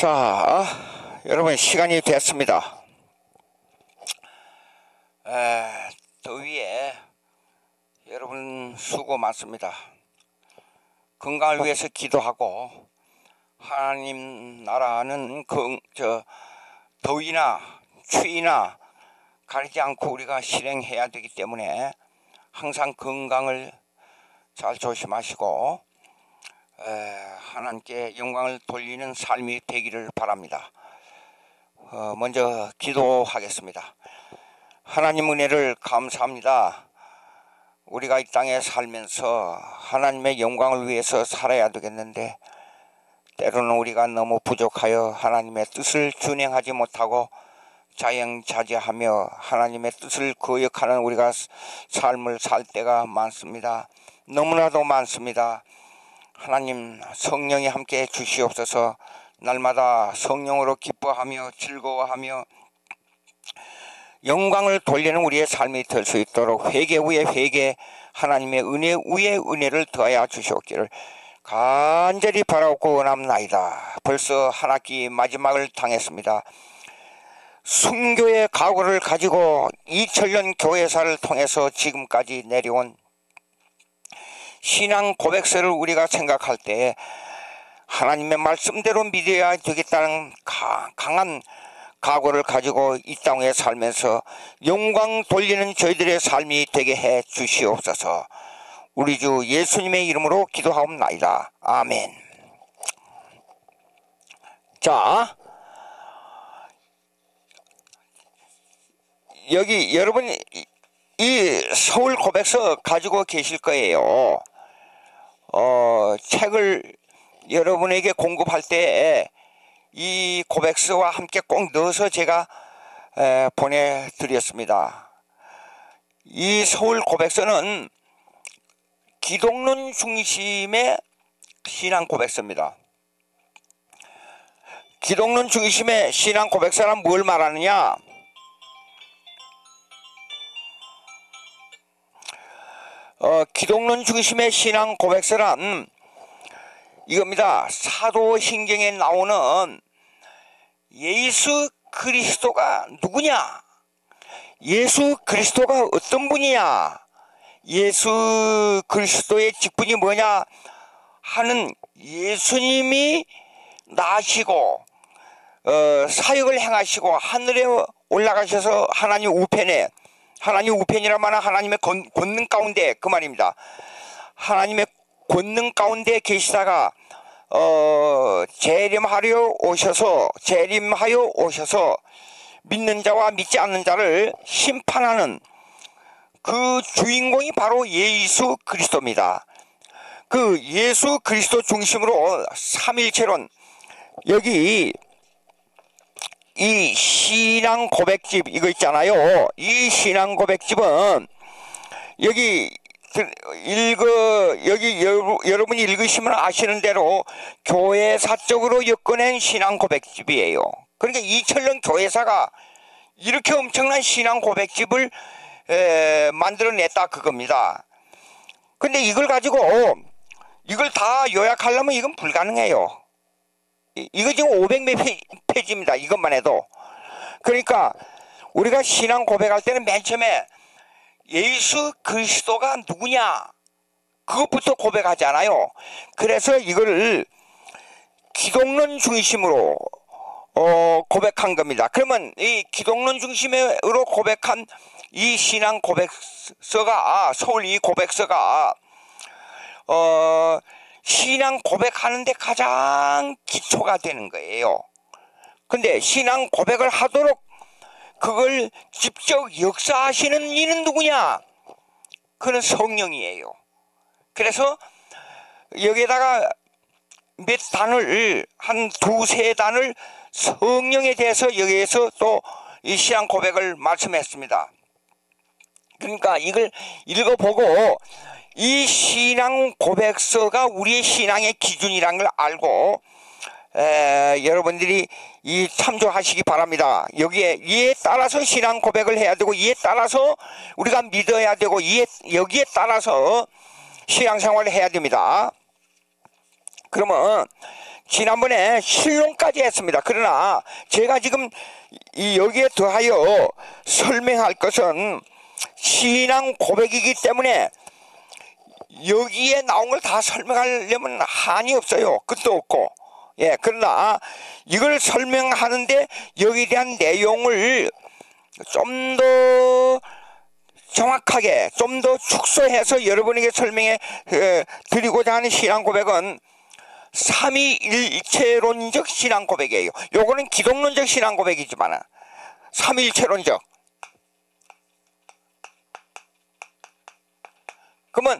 자, 여러분 시간이 됐습니다. 더위에 여러분 수고 많습니다. 건강을 위해서 기도하고 하나님 나라는 더위나 추위나 가리지 않고 우리가 실행해야 되기 때문에 항상 건강을 잘 조심하시고 하나님께 영광을 돌리는 삶이 되기를 바랍니다. 먼저 기도하겠습니다. 하나님 은혜를 감사합니다. 우리가 이 땅에 살면서 하나님의 영광을 위해서 살아야 되겠는데 때로는 우리가 너무 부족하여 하나님의 뜻을 준행하지 못하고 자영자재하며 하나님의 뜻을 거역하는 우리가 삶을 살 때가 많습니다. 너무나도 많습니다. 하나님 성령이 함께 주시옵소서. 날마다 성령으로 기뻐하며 즐거워하며 영광을 돌리는 우리의 삶이 될 수 있도록 회개 후에 회개, 하나님의 은혜 위에 은혜를 더하여 주시옵기를 간절히 바라옵고 원합나이다. 벌써 한 학기 마지막을 당했습니다. 순교의 각오를 가지고 2000년 교회사를 통해서 지금까지 내려온 신앙 고백서를 우리가 생각할 때 하나님의 말씀대로 믿어야 되겠다는 강한 각오를 가지고 이 땅에 살면서 영광 돌리는 저희들의 삶이 되게 해 주시옵소서. 우리 주 예수님의 이름으로 기도하옵나이다. 아멘. 자, 여기 여러분 이 서울 고백서 가지고 계실 거예요. 책을 여러분에게 공급할 때 이 고백서와 함께 꼭 넣어서 제가 보내드렸습니다. 이 서울 고백서는 기독론 중심의 신앙 고백서입니다. 기독론 중심의 신앙 고백서는 뭘 말하느냐? 기독론 중심의 신앙 고백서란 이겁니다. 사도신경에 나오는 예수 그리스도가 누구냐? 예수 그리스도가 어떤 분이냐? 예수 그리스도의 직분이 뭐냐? 하는 예수님이 나시고 사역을 행하시고 하늘에 올라가셔서 하나님 우편에, 하나님 우편이란 말은 하나님의 권능 가운데 그 말입니다. 하나님의 권능 가운데 계시다가 재림하여 오셔서 믿는 자와 믿지 않는 자를 심판하는 그 주인공이 바로 예수 그리스도입니다. 그 예수 그리스도 중심으로 삼일체론, 여기 이 신앙 고백집 이거 있잖아요. 이 신앙 고백집은 여기 여러분이 읽으시면 아시는 대로 교회사적으로 엮어낸 신앙 고백집이에요. 그러니까 2000년 교회사가 이렇게 엄청난 신앙 고백집을 만들어냈다 그겁니다. 근데 이걸 가지고 이걸 다 요약하려면 이건 불가능해요. 이거 지금 500몇 페이지입니다. 이것만 해도. 그러니까 우리가 신앙 고백할 때는 맨 처음에 예수 그리스도가 누구냐? 그것부터 고백하잖아요. 그래서 이거를 기독론 중심으로 고백한 겁니다. 그러면 이 기독론 중심으로 고백한 이 신앙 고백서가 서울 이 고백서가 신앙 고백하는데 가장 기초가 되는 거예요. 근데 신앙 고백을 하도록 그걸 직접 역사하시는 이는 누구냐? 그는 성령이에요. 그래서 여기에다가 몇 단을 한 두세 단을 성령에 대해서 여기에서 또 이 신앙 고백을 말씀했습니다. 그러니까 이걸 읽어보고 이 신앙 고백서가 우리의 신앙의 기준이라는 걸 알고 여러분들이 이 참조하시기 바랍니다. 이에 따라서 신앙 고백을 해야 되고, 이에 따라서 우리가 믿어야 되고, 여기에 따라서 신앙생활을 해야 됩니다. 그러면 지난번에 신론까지 했습니다. 그러나 제가 지금 여기에 더하여 설명할 것은 신앙 고백이기 때문에 여기에 나온 걸 다 설명하려면 한이 없어요. 끝도 없고. 예, 그러나 이걸 설명하는데 여기에 대한 내용을 좀 더 정확하게 좀 더 축소해서 여러분에게 설명해 드리고자 하는 신앙 고백은 삼위일체론적 신앙 고백이에요. 요거는 기독론적 신앙 고백이지만 삼위일체론적. 그러면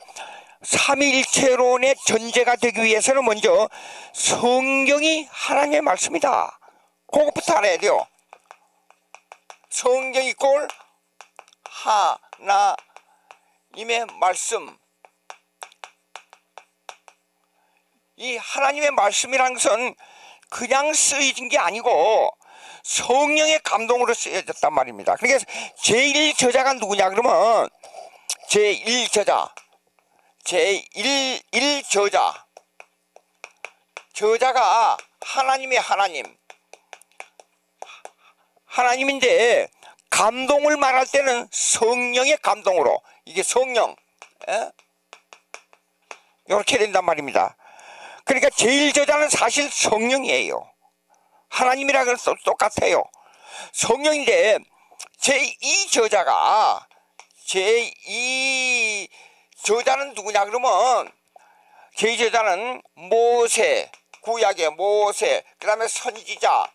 삼위일체론의 전제가 되기 위해서는 먼저 성경이 하나님의 말씀이다. 그것부터 알아야 돼요. 성경이 꼴 하나님의 말씀. 이 하나님의 말씀이라는 것은 그냥 쓰여진 게 아니고 성령의 감동으로 쓰여졌단 말입니다. 그러니까 제1저자가 누구냐 그러면 제1저자 저자가 하나님의 하나님인데 감동을 말할 때는 성령의 감동으로 이게 성령 이렇게 된단 말입니다. 그러니까 제1저자는 사실 성령이에요. 하나님이랑 똑같아요. 성령인데 제2저자가 제2저자는 누구냐 그러면 제2저자는 모세, 구약의 모세, 그 다음에 선지자,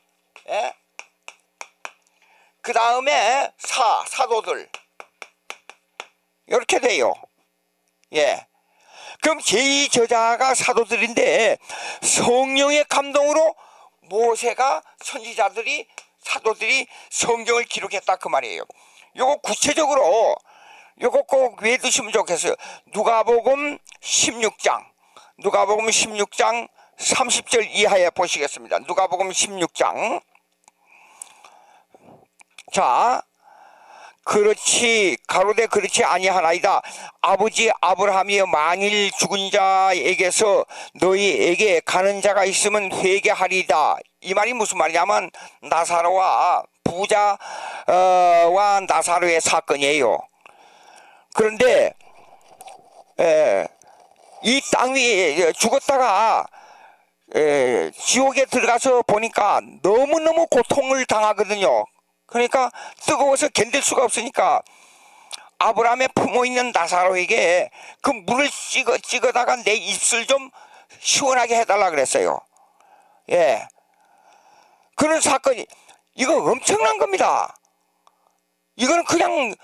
그 다음에 사도들 이렇게 돼요. 예. 그럼 제2저자가 사도들인데 성령의 감동으로 모세가 선지자들이 사도들이 성경을 기록했다 그 말이에요. 요거 구체적으로 요거 꼭 외두시면 좋겠어요. 누가복음 16장 30절 이하에 보시겠습니다. 누가복음 16장. 자, 그렇지 가로되 그렇지 아니하나이다. 아버지 아브라함이여 만일 죽은 자에게서 너희에게 가는 자가 있으면 회개하리이다. 이 말이 무슨 말이냐면 나사로와 부자와 나사로의 사건이에요. 그런데 이 땅 위에 죽었다가 지옥에 들어가서 보니까 너무너무 고통을 당하거든요. 그러니까 뜨거워서 견딜 수가 없으니까 아브라함의 품어 있는 나사로에게 그 물을 찍어다가 내 입술 좀 시원하게 해달라 그랬어요. 예, 그런 사건이 이거 엄청난 겁니다. 이거는 그냥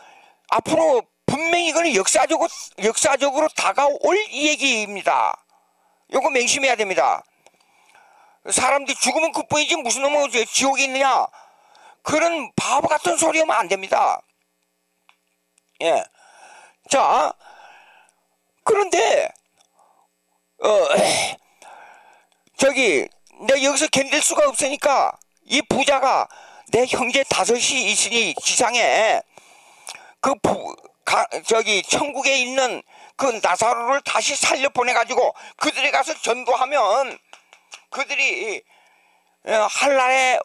앞으로 분명히 이거는 역사적으로 다가올 이 얘기입니다. 이거 맹심해야 됩니다. 사람들이 죽으면 그뿐이지 무슨 놈의 지옥이 있느냐, 그런 바보 같은 소리 하면 안 됩니다. 예. 자, 그런데 내가 여기서 견딜 수가 없으니까 이 부자가 내 형제 5이 있으니 지상에 천국에 있는 그 나사로를 다시 살려 보내가지고 그들이 가서 전도하면 그들이 한날에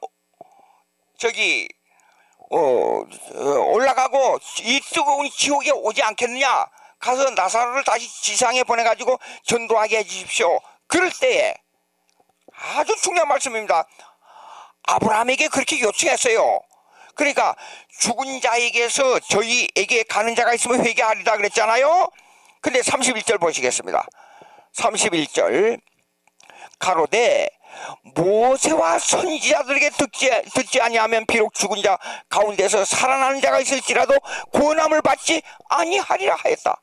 올라가고 이 뜨거운 지옥에 오지 않겠느냐, 가서 나사로를 다시 지상에 보내가지고 전도하게 해주십시오. 그럴 때에 아주 중요한 말씀입니다. 아브라함에게 그렇게 요청했어요. 그러니까 죽은 자에게서 저희에게 가는 자가 있으면 회개하리다 그랬잖아요. 근데 31절 보시겠습니다. 31절 가로되 모세와 선지자들에게 듣지 아니하면 비록 죽은 자 가운데서 살아나는 자가 있을지라도 구원함을 받지 아니하리라 하였다.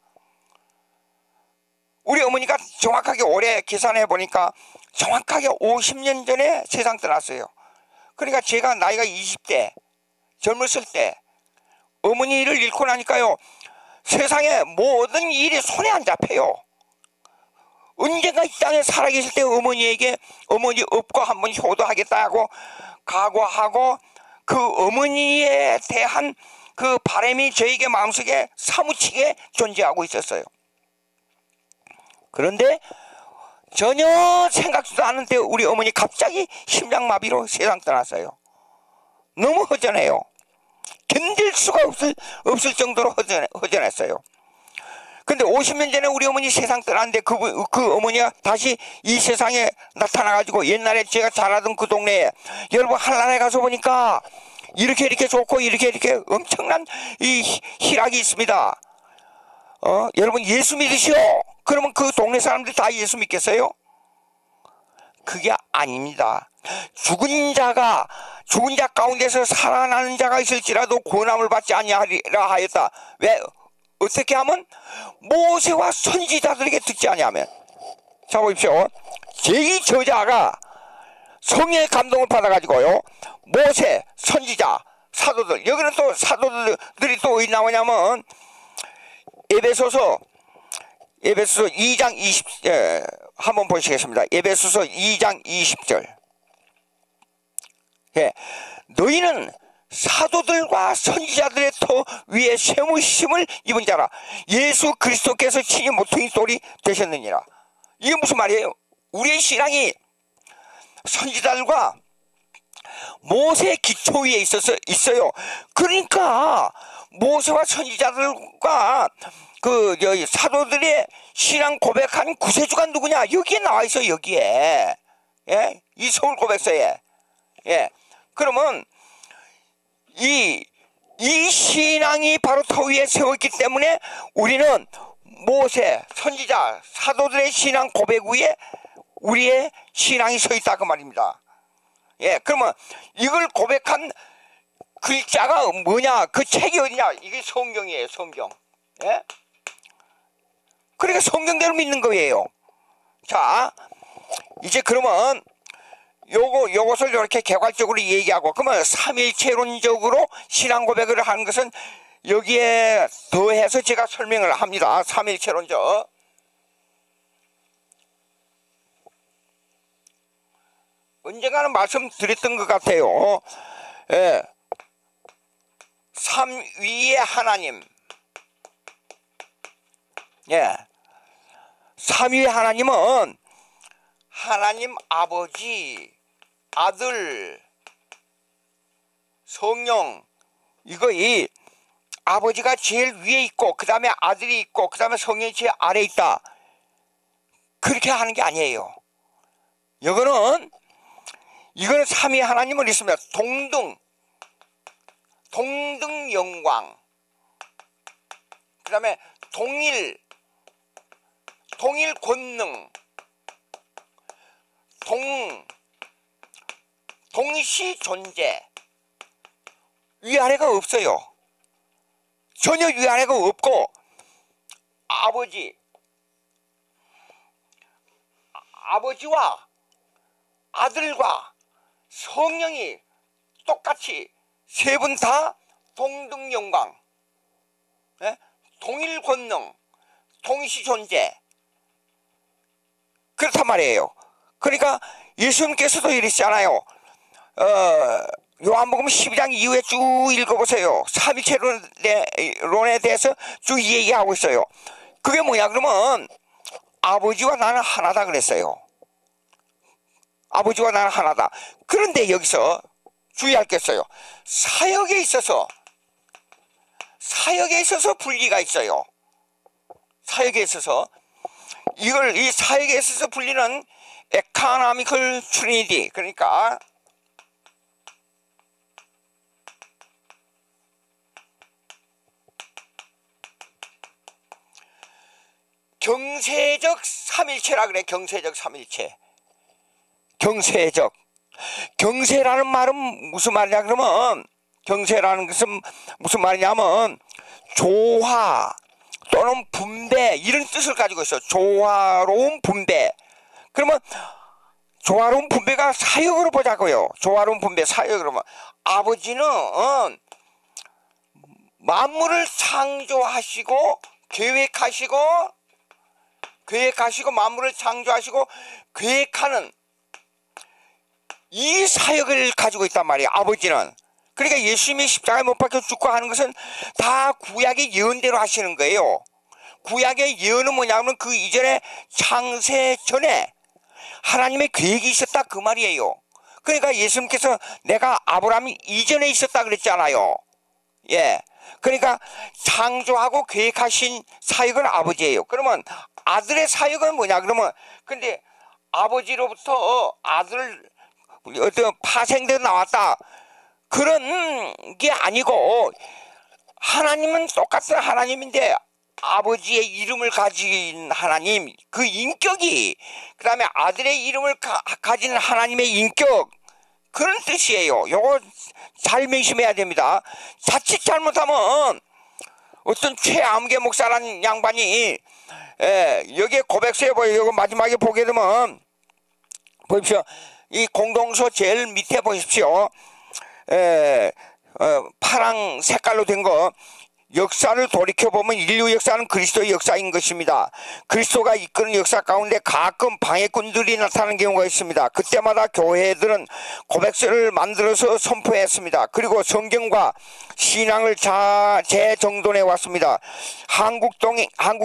우리 어머니가 정확하게 올해 계산해 보니까 정확하게 50년 전에 세상 떠났어요. 그러니까 제가 나이가 20대 젊었을 때 어머니를 잃고 나니까요, 세상에 모든 일이 손에 안 잡혀요. 언젠가 이 땅에 살아계실 때 어머니에게 어머니 업고 한번 효도하겠다고 각오하고 그 어머니에 대한 그 바람이 저에게 마음속에 사무치게 존재하고 있었어요. 그런데 전혀 생각지도 않은데 우리 어머니 갑자기 심장마비로 세상 떠났어요. 너무 허전해요. 견딜 수가 없을 정도로 허전했어요. 근데 50년 전에 우리 어머니 세상 떠났는데 그 어머니가 다시 이 세상에 나타나가지고 옛날에 제가 자라던 그 동네에 여러분 한란에 가서 보니까 이렇게 좋고 이렇게 엄청난 이 희락이 있습니다. 여러분 예수 믿으시오. 그러면 그 동네 사람들이 다 예수 믿겠어요? 그게 아닙니다. 죽은 자 가운데서 살아나는 자가 있을지라도 구원함을 받지 아니하리라 하였다. 왜? 어떻게 하면? 모세와 선지자들에게 듣지 아니하면. 자 보십시오. 제2저자가 성령의 감동을 받아가지고요, 모세, 선지자, 사도들, 여기는 또 사도들이 또 어디 나오냐면 에베소서 2장 20, 한번 보시겠습니다. 에베소서 2장 20절. 예, 너희는 사도들과 선지자들의 터 위에 세무심을 입은 자라. 예수 그리스도께서 친히 모퉁이 돌이 되셨느니라. 이게 무슨 말이에요? 우리의 신앙이 선지자들과 모세의 기초 위에 있어요. 그러니까 모세와 선지자들과 사도들의 신앙 고백한 구세주가 누구냐? 여기에 나와 있어요. 여기에. 예? 이 서울 고백서에. 예. 그러면 이 신앙이 바로 터 위에 세웠기 때문에 우리는 모세, 선지자, 사도들의 신앙 고백 위에 우리의 신앙이 서 있다 그 말입니다. 예, 그러면 이걸 고백한 글자가 뭐냐? 그 책이 어디냐? 이게 성경이에요, 성경. 예? 그러니까 성경대로 믿는 거예요. 자, 이제 그러면 요것을 이렇게 개괄적으로 얘기하고, 그러면 삼일체론적으로 신앙 고백을 하는 것은 여기에 더해서 제가 설명을 합니다. 삼일체론적. 언젠가는 말씀드렸던 것 같아요. 예. 삼위의 하나님. 예. 삼위의 하나님은 하나님 아버지, 아들, 성령, 이 아버지가 제일 위에 있고 그 다음에 아들이 있고 그 다음에 성령이 제일 아래에 있다. 그렇게 하는 게 아니에요. 이거는 삼위 하나님을 있습니다. 동등 영광, 그 다음에 동일 권능, 동시 존재, 위아래가 없어요. 전혀 위아래가 없고 아버지와 아들과 성령이 똑같이 세 분 다 동등 영광, 예? 동일 권능, 동시 존재, 그렇단 말이에요. 그러니까 예수님께서도 이러시잖아요. 요한복음 12장 이후에 쭉 읽어보세요. 삼위체론에 대해서 쭉 얘기하고 있어요. 그게 뭐냐 그러면 아버지와 나는 하나다 그랬어요. 아버지와 나는 하나다. 그런데 여기서 주의할 게 있어요. 사역에 있어서 분리가 있어요. 사역에 있어서 이 사역에 있어서 분리는 에카나미컬 트리니티, 그러니까 경세적 삼일체라 그래. 경세적 삼일체. 경세라는 말은 무슨 말이냐 그러면, 경세라는 것은 무슨 말이냐면 조화 또는 분배, 이런 뜻을 가지고 있어. 조화로운 분배. 그러면 조화로운 분배가 사역으로 보자고요. 조화로운 분배, 사역으로 보면 아버지는 만물을 창조하시고 계획하시고 만물을 창조하시고 계획하는 이 사역을 가지고 있단 말이에요. 아버지는. 그러니까 예수님이 십자가에 못 박혀 죽고 하는 것은 다 구약의 예언대로 하시는 거예요. 구약의 예언은 뭐냐면 그 이전에 창세 전에 하나님의 계획이 있었다 그 말이에요. 그러니까 예수님께서 내가 아브라함 이전에 있었다 그랬잖아요. 예. 그러니까 창조하고 계획하신 사역은 아버지예요. 그러면 아들의 사역은 뭐냐? 그러면 근데 아버지로부터 아들 어떤 파생되어 나왔다 그런 게 아니고 하나님은 똑같은 하나님인데 아버지의 이름을 가진 하나님 그 인격이 그 다음에 아들의 이름을 가진 하나님의 인격 그런 뜻이에요. 요거 잘 명심해야 됩니다. 자칫 잘못하면 어떤 최암계 목사라는 양반이 여기에 고백서에 보여요. 마지막에 보게 되면 보십시오. 이 공동서 제일 밑에 보십시오. 파랑 색깔로 된 거 역사를 돌이켜보면 인류 역사는 그리스도의 역사인 것입니다. 그리스도가 이끄는 역사 가운데 가끔 방해꾼들이 나타나는 경우가 있습니다. 그때마다 교회들은 고백서를 만들어서 선포했습니다. 그리고 성경과 신앙을 재정돈해 왔습니다. 한국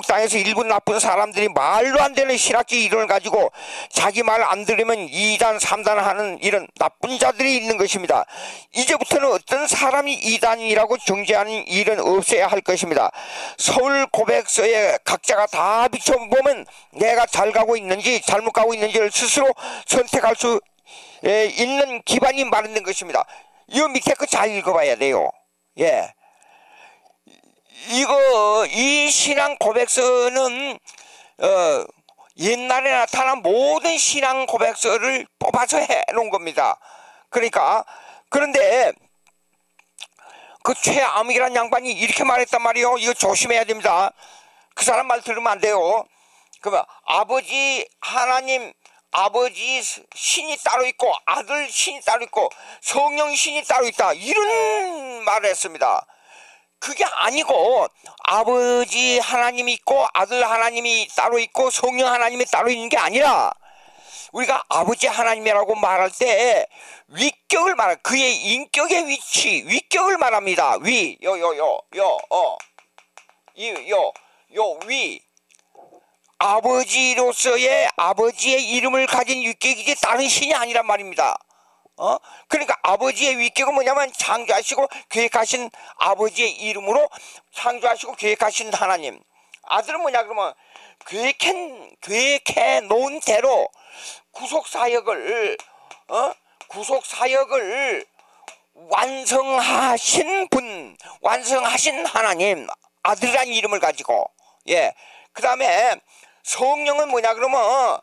땅에서 일부 나쁜 사람들이 말도 안 되는 신학적 이론을 가지고 자기 말 안 들으면 2단 3단 하는 이런 나쁜 자들이 있는 것입니다. 이제부터는 어떤 사람이 2단이라고 정죄하는 일은 없어야 할 것입니다. 서울 고백서에 각자가 다 비춰보면 내가 잘 가고 있는지 잘못 가고 있는지를 스스로 선택할 수 있는 기반이 마련된 것입니다. 이 밑에 거 잘 읽어봐야 돼요. 예. 이 신앙 고백서는 옛날에 나타난 모든 신앙 고백서를 뽑아서 해놓은 겁니다. 그러니까 그런데 그 최암익이라는 양반이 이렇게 말했단 말이에요. 이거 조심해야 됩니다. 그 사람 말 들으면 안 돼요. 그러면 아버지 하나님 아버지 신이 따로 있고 아들 신이 따로 있고 성령 신이 따로 있다 이런 말을 했습니다. 그게 아니고 아버지 하나님이 있고 아들 하나님이 따로 있고 성령 하나님이 따로 있는 게 아니라 우리가 아버지 하나님이라고 말할 때 위격을 말할 그의 인격의 위치 위격을 말합니다. 위 위 아버지로서의 아버지의 이름을 가진 위격이지 다른 신이 아니란 말입니다. 그러니까 아버지의 위격은 뭐냐면 창조하시고 계획하신 아버지의 이름으로 창조하시고 계획하신 하나님. 아들은 뭐냐 그러면 계획해 놓은 대로 구속사역을 완성하신 분, 완성하신 하나님, 아들이라는 이름을 가지고 예. 그 다음에 성령은 뭐냐 그러면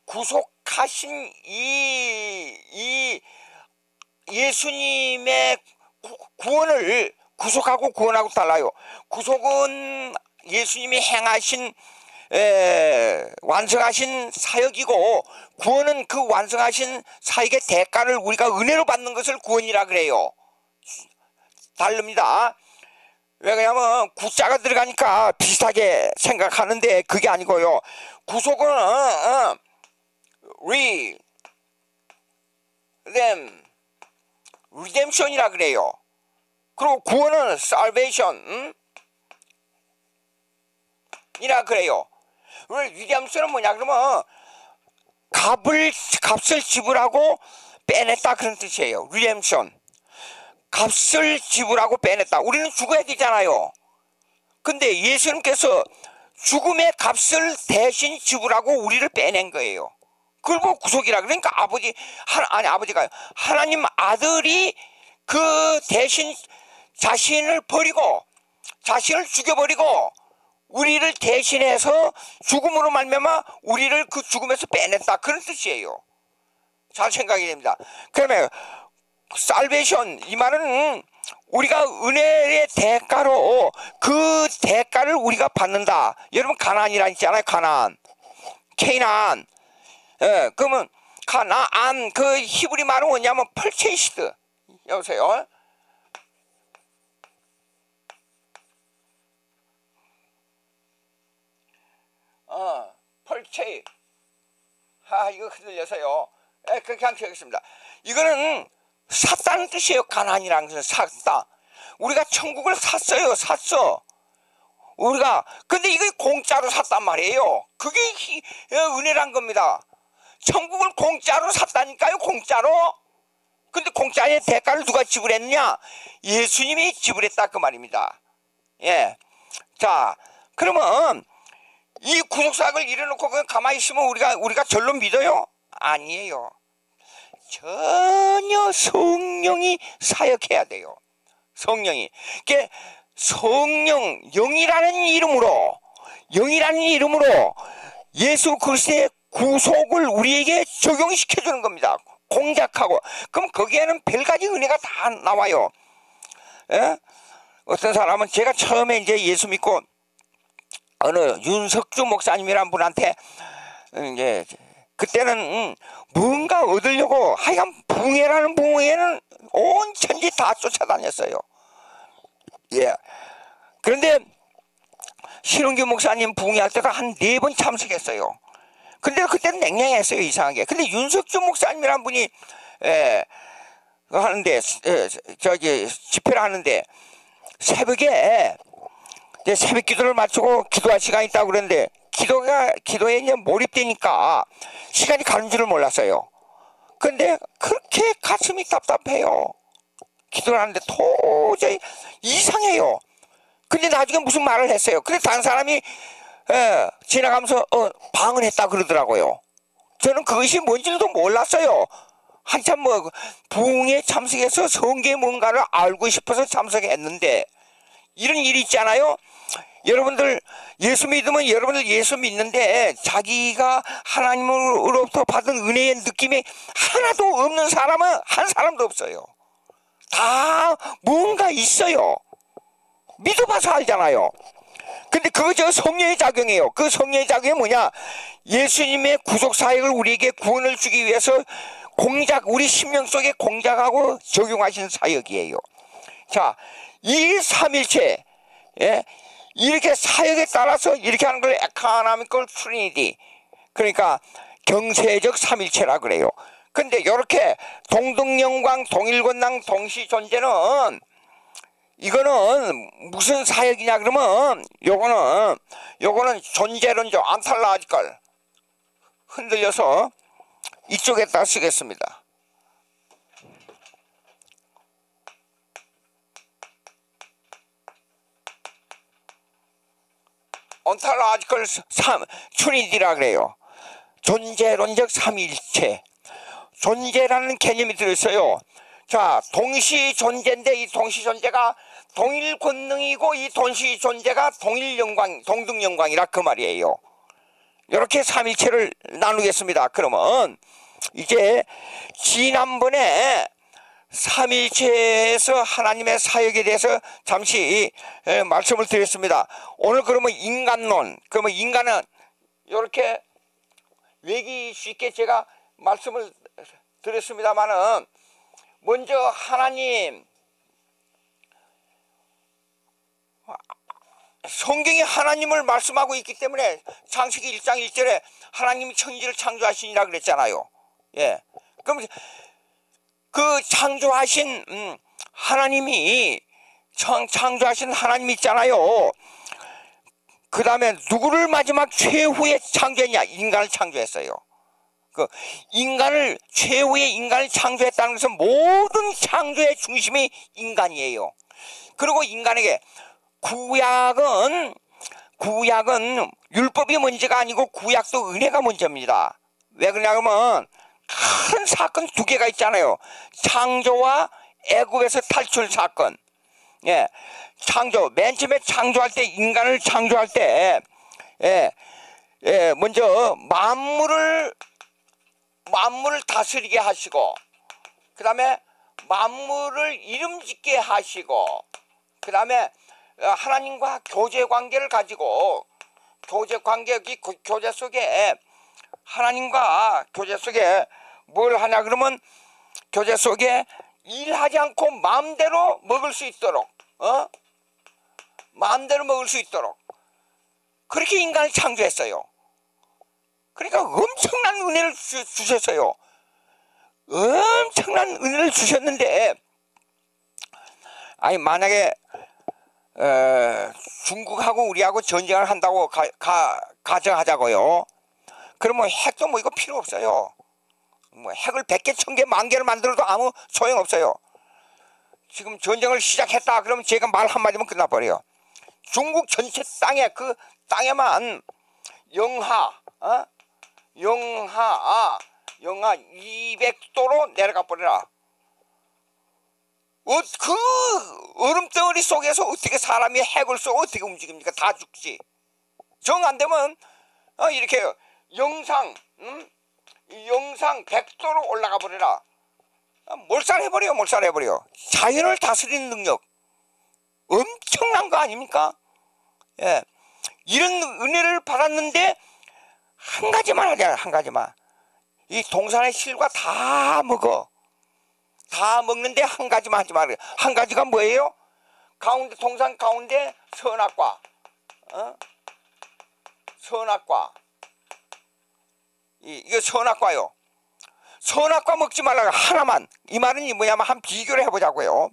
구속하신 이 예수님의 구원을 구속하고 구원하고 달라요. 구속은 예수님이 행하신 완성하신 사역이고 구원은 그 완성하신 사역의 대가를 우리가 은혜로 받는 것을 구원이라 그래요. 다릅니다. 왜 그러냐면 구자가 들어가니까 비슷하게 생각하는데 그게 아니고요. 구속은 리뎀션이라 그래요. 그리고 구원은 salvation 이라 그래요. 리뎀션은 뭐냐 그러면 값을 지불하고 빼냈다 그런 뜻이에요. 리뎀션 값을 지불하고 빼냈다. 우리는 죽어야 되잖아요. 근데 예수님께서 죽음의 값을 대신 지불하고 우리를 빼낸 거예요. 그걸 보고 구속이라. 그러니까 아버지가 하나님 아들이 그 대신 자신을 버리고 자신을 죽여버리고 우리를 대신해서 죽음으로 말미암아 우리를 그 죽음에서 빼냈다 그런 뜻이에요. 잘 생각이 됩니다. 그러면 살베이션 이 말은 우리가 은혜의 대가로 그 대가를 우리가 받는다. 여러분 가나안이라 있잖아요. 가나안 케이나안. 그러면 가나안 그 히브리 말은 뭐냐면 펄체이시드. 여보세요. 펄체. 이거 흔들려서요. 그렇게 안 키우겠습니다. 이거는 샀다는 뜻이에요. 가나안이라는 것은 샀다. 우리가 천국을 샀어요. 샀어. 우리가 근데 이거 공짜로 샀단 말이에요. 그게 은혜란 겁니다. 천국을 공짜로 샀다니까요. 공짜로. 근데 공짜의 대가를 누가 지불했느냐? 예수님이 지불했다 그 말입니다. 예. 자, 그러면 이 구속사역을 이뤄놓고 그냥 가만히 있으면 우리가 절로 믿어요? 아니에요. 전혀 성령이 사역해야 돼요. 성령이. 그게 성령, 영이라는 이름으로 예수 그리스도의 구속을 우리에게 적용시켜주는 겁니다. 공작하고. 그럼 거기에는 별가지 은혜가 다 나와요. 예? 어떤 사람은 제가 처음에 이제 예수 믿고 어느 윤석주 목사님이란 분한테 이제 그때는 뭔가 얻으려고 하여간 붕해라는 붕해는 온 천지 다 쫓아다녔어요. 예. 그런데 신흥규 목사님 붕해할 때도 한 4번 참석했어요. 근데 그때는 냉랭했어요. 이상하게. 근데 윤석주 목사님이란 분이 하는데 저기 집회를 하는데 새벽에 이제 새벽 기도를 마치고 기도할 시간이 있다고 그랬는데 기도에 이제 몰입되니까 시간이 가는 줄을 몰랐어요. 근데 그렇게 가슴이 답답해요. 기도를 하는데 도저히 이상해요. 근데 나중에 무슨 말을 했어요. 근데 다른 사람이 지나가면서 방언했다 그러더라고요. 저는 그것이 뭔지도 몰랐어요. 한참 부흥에 참석해서 성경에 뭔가를 알고 싶어서 참석했는데 이런 일이 있잖아요. 여러분들 예수 믿으면 여러분들 예수 믿는데 자기가 하나님으로부터 받은 은혜의 느낌이 하나도 없는 사람은 한 사람도 없어요. 다 뭔가 있어요. 믿어봐서 알잖아요. 근데 그거 저 성령의 작용이에요. 그 성령의 작용이 뭐냐? 예수님의 구속 사역을 우리에게 구원을 주기 위해서 우리 심령 속에 공작하고 적용하신 사역이에요. 자, 이 삼일체, 예? 이렇게 사역에 따라서 이렇게 하는 걸 에카나미컬 트리니티, 그러니까 경세적 삼일체라 그래요. 근데 이렇게 동등영광, 동일권능, 동시존재는 이거는 무슨 사역이냐 그러면 요거는 존재론적 안탈라지컬 흔들려서 이쪽에다 쓰겠습니다. 온탈라지컬 트리니티라 그래요. 존재론적 삼일체. 존재라는 개념이 들어있어요. 자, 동시존재인데 이 동시존재가 동일 권능이고 이 동시존재가 동일 영광, 동등영광이라 그 말이에요. 이렇게 삼일체를 나누겠습니다. 그러면 이제 지난번에 삼일체에서 하나님의 사역에 대해서 잠시 말씀을 드렸습니다. 오늘 그러면 인간론, 그러면 인간은 이렇게 외기 쉽게 제가 말씀을 드렸습니다만은 먼저 하나님, 성경이 하나님을 말씀하고 있기 때문에 창세기 1장 1절에 하나님이 천지를 창조하시니라 그랬잖아요. 예. 그럼 그 창조하신 하나님이 창조하신 하나님 있잖아요. 그 다음에 누구를 마지막 최후에 창조했냐? 인간을 창조했어요. 그 인간을 최후의 인간을 창조했다는 것은 모든 창조의 중심이 인간이에요. 그리고 인간에게 구약은 율법이 문제가 아니고 구약도 은혜가 문제입니다. 왜 그러냐면 큰 사건 2개가 있잖아요. 창조와 애굽에서 탈출 사건. 예, 창조. 맨 처음에 창조할 때 인간을 창조할 때 먼저 만물을 다스리게 하시고, 그 다음에 만물을 이름짓게 하시고, 그 다음에 하나님과 교제관계를 가지고 교제 속에 하나님과 교제 속에 뭘 하냐 그러면 교제 속에 일하지 않고 마음대로 먹을 수 있도록 마음대로 먹을 수 있도록 그렇게 인간을 창조했어요. 그러니까 엄청난 은혜를 주셨어요. 엄청난 은혜를 주셨는데, 아니 만약에 중국하고 우리하고 전쟁을 한다고 가정하자고요. 그러면 핵도 뭐 이거 필요 없어요. 뭐 핵을 100개, 1000개, 10,000개를 만들어도 아무 소용없어요. 지금 전쟁을 시작했다 그러면 제가 말 한마디면 끝나버려요. 중국 전체 땅에 그 땅에만 영하 200도로 내려가 버려라. 그 얼음덩어리 속에서 어떻게 사람이 핵을 쏘고 어떻게 움직입니까? 다 죽지. 정 안 되면 이렇게 영상 100도로 올라가 버려라. 몰살해버려. 자연을 다스리는 능력 엄청난 거 아닙니까? 예. 이런 은혜를 받았는데 한 가지만 하잖아. 한 가지만. 이 동산의 실과 다 먹어. 다 먹는데 한 가지만 하지 말아요. 한 가지가 뭐예요? 가운데 동산 가운데 선악과. 선악과. 이거 선악과요. 선악과 먹지 말라고 하나만. 이 말은 뭐냐면 한 비교를 해보자고요.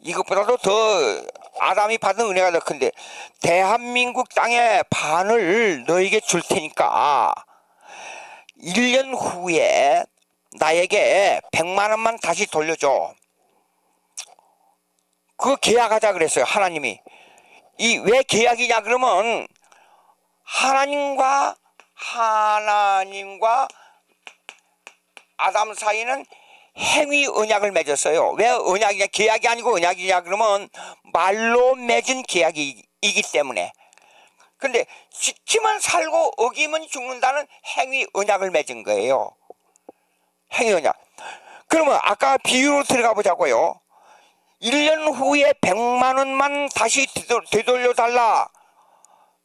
이것보다도 더 아담이 받은 은혜가 더 큰데, 대한민국 땅의 반을 너에게 줄 테니까 1년 후에 나에게 100만 원만 다시 돌려줘. 그거 계약하자 그랬어요. 하나님이. 왜 계약이냐 그러면 하나님과 아담 사이는 행위 언약을 맺었어요. 왜 언약이냐, 계약이 아니고 언약이냐 그러면 말로 맺은 계약이기 때문에. 근데 지키면 살고 어기면 죽는다는 행위 언약을 맺은 거예요. 행위 언약. 그러면 아까 비유로 들어가 보자고요. 1년 후에 100만 원만 다시 되돌려 달라.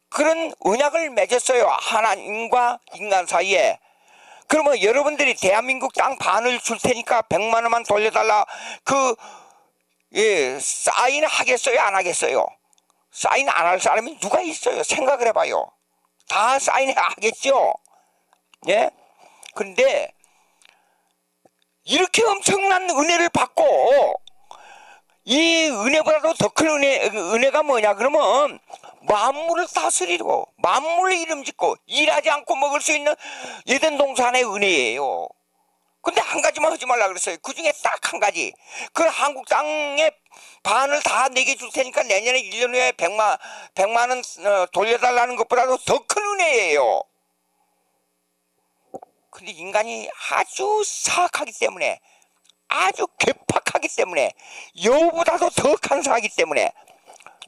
그런 언약을 맺었어요. 하나님과 인간 사이에. 그러면 여러분들이 대한민국 땅 반을 줄 테니까 100만 원만 돌려달라. 사인 하겠어요? 안 하겠어요? 사인 안 할 사람이 누가 있어요? 생각을 해봐요. 다 사인 하겠죠? 예? 그런데 이렇게 엄청난 은혜를 받고, 이 은혜보다도 더 큰 은혜가 뭐냐 그러면 만물을 다스리고 만물을 이름짓고 일하지 않고 먹을 수 있는 에덴 동산의 은혜예요. 근데 한 가지만 하지 말라 그랬어요. 그 중에 딱 한 가지. 그 한국 땅의 반을 다 내게 줄 테니까 내년에 1년 후에 100만 원 돌려달라는 것보다도 더 큰 은혜예요. 근데 인간이 아주 사악하기 때문에, 아주 괴팍하기 때문에, 여우보다도 더 간사하기 때문에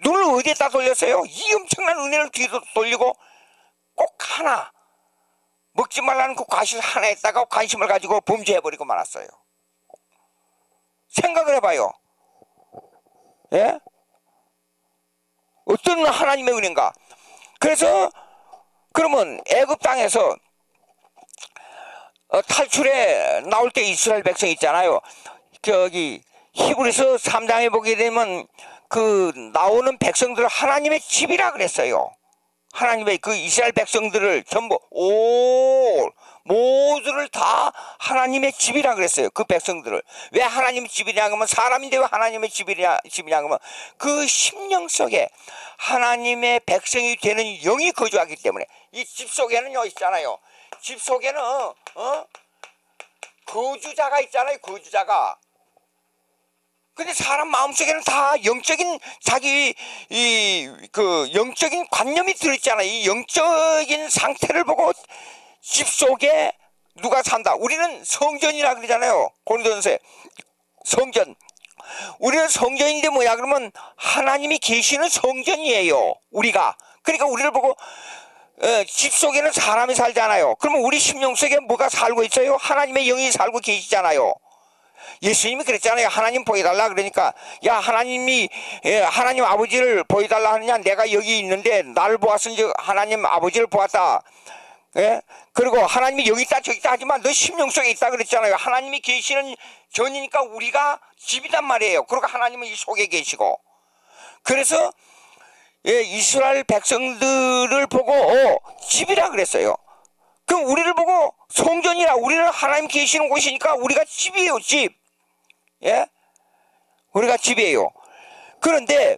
눈을 어디에다 돌렸어요? 이 엄청난 은혜를 뒤로 돌리고 꼭 하나, 먹지 말라는 그 과실 하나에다가 관심을 가지고 범죄해버리고 말았어요. 생각을 해봐요. 예? 어떤 하나님의 은혜인가? 그래서 그러면 애굽 땅에서 탈출해 나올 때 이스라엘 백성 있잖아요. 저기 히브리서 3장에 보게 되면 그 나오는 백성들을 하나님의 집이라 그랬어요. 하나님의 그 이스라엘 백성들을 전부 모두를 다 하나님의 집이라 그랬어요. 그 백성들을. 왜 하나님의 집이냐 그러면, 사람인데 왜 하나님의 집이냐 그러면 그 심령 속에 하나님의 백성이 되는 영이 거주하기 때문에. 이 집 속에는요 있잖아요. 집 속에는 거주자가 있잖아요. 거주자가. 근데 사람 마음속에는 다 영적인 영적인 관념이 들어있잖아요. 이 영적인 상태를 보고 집 속에 누가 산다. 우리는 성전이라 그러잖아요. 고린도전서에 성전. 우리는 성전인데 뭐야 그러면 하나님이 계시는 성전이에요. 우리가. 그러니까 우리를 보고 집 속에는 사람이 살잖아요. 그러면 우리 심령 속에 뭐가 살고 있어요? 하나님의 영이 살고 계시잖아요. 예수님이 그랬잖아요. 하나님 보여달라 그러니까, 야 하나님 아버지를 보여달라 하느냐, 내가 여기 있는데 나를 보았은즉 하나님 아버지를 보았다. 예? 그리고 하나님이 여기 있다 저기 있다 하지만 너 심령 속에 있다 그랬잖아요. 하나님이 계시는 전이니까 우리가 집이단 말이에요. 그리고 하나님은 이 속에 계시고. 그래서 이스라엘 백성들을 보고 집이라 그랬어요. 그럼 우리를 보고 성전이라, 우리는 하나님 계시는 곳이니까 우리가 집이에요. 집. 예? 우리가 집이에요. 그런데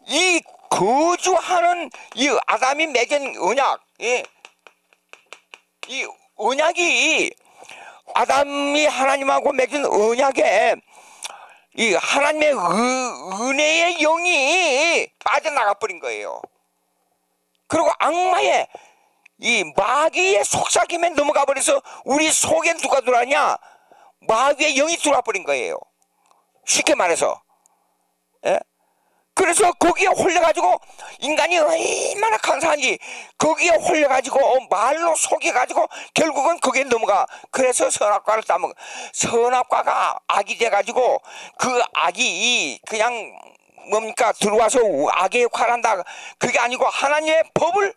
이 거주하는 이 아담이 맺은 언약, 이 언약이 아담이 하나님하고 맺은 언약에 이 하나님의 은혜의 영이 빠져나가 버린 거예요. 그리고 악마의 이 마귀의 속삭임에 넘어가 버려서 우리 속에 누가 들어왔냐? 마귀의 영이 들어와 버린 거예요. 쉽게 말해서. 예? 그래서 거기에 홀려가지고 인간이 얼마나 간사한지 거기에 홀려가지고 말로 속여가지고 결국은 거기에 넘어가. 그래서 선악과를 따먹어. 선악과가 악이 돼가지고 그 악이 그냥 뭡니까 들어와서 악의 역할을 한다. 그게 아니고 하나님의 법을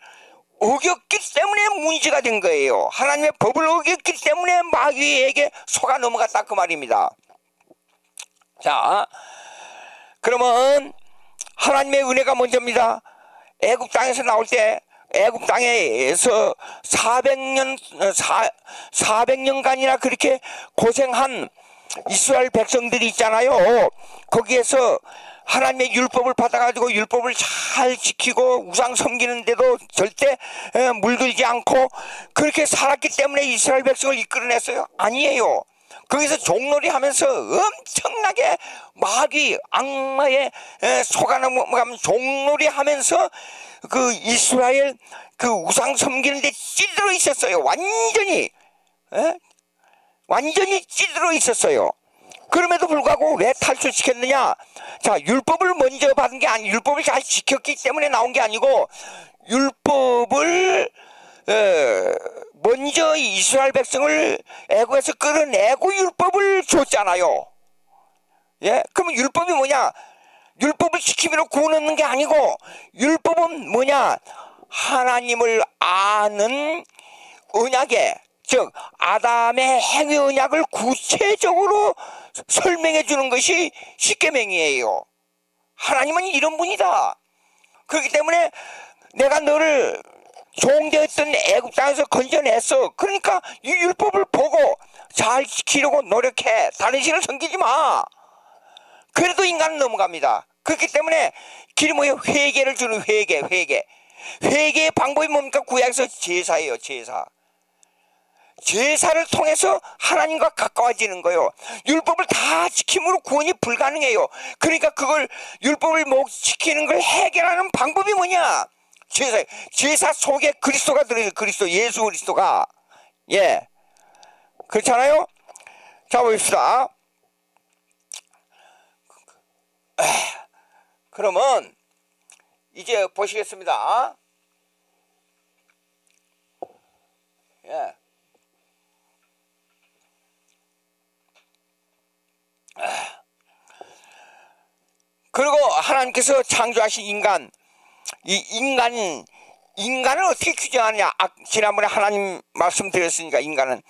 어겼기 때문에 문제가 된 거예요. 하나님의 법을 어겼기 때문에 마귀에게 속아 넘어갔다 그 말입니다. 자, 그러면 하나님의 은혜가 먼저입니다. 애굽 땅에서 나올 때 애굽 땅에서 400년간이나 그렇게 고생한 이스라엘 백성들이 있잖아요. 거기에서 하나님의 율법을 받아가지고 율법을 잘 지키고 우상 섬기는데도 절대 물들지 않고 그렇게 살았기 때문에 이스라엘 백성을 이끌어냈어요? 아니에요. 거기서 종놀이 하면서 엄청나게 마귀 악마의 속아넘어가면 종놀이 하면서 그 이스라엘 그 우상 섬기는데 찌들어 있었어요. 완전히 찌들어 있었어요. 그럼에도 불구하고 왜 탈출시켰느냐? 자, 율법을 먼저 받은 게 아니, 율법을 잘 지켰기 때문에 나온 게 아니고 율법을 먼저 이스라엘 백성을 애굽에서 끌어내고 율법을 줬잖아요. 예? 그러면 율법이 뭐냐? 율법을 지키면 구원 얻는 게 아니고 율법은 뭐냐? 하나님을 아는 언약에, 즉 아담의 행위 언약을 구체적으로 설명해 주는 것이 십계명이에요. 하나님은 이런 분이다. 그렇기 때문에 내가 너를 종되었던 애굽 땅에서 건져냈어. 그러니까 이 율법을 보고 잘 지키려고 노력해. 다른 신을 섬기지 마. 그래도 인간은 넘어갑니다. 그렇기 때문에 길이 뭐예요? 회개를 주는 회개. 회개의 방법이 뭡니까? 구약에서 제사예요. 제사를 통해서 하나님과 가까워지는 거예요. 율법을 다 지킴으로 구원이 불가능해요. 그러니까 그걸 율법을 못 지키는 걸 해결하는 방법이 뭐냐? 제사 속에 그리스도가 들어있어요. 그리스도, 예수 그리스도가. 예. 그렇잖아요? 자, 봅시다. 그러면 이제 보시겠습니다. 예. 그리고 하나님께서 창조하신 인간, 이 인간을 어떻게 규정하느냐? 지난번에 하나님 말씀드렸으니까 인간은.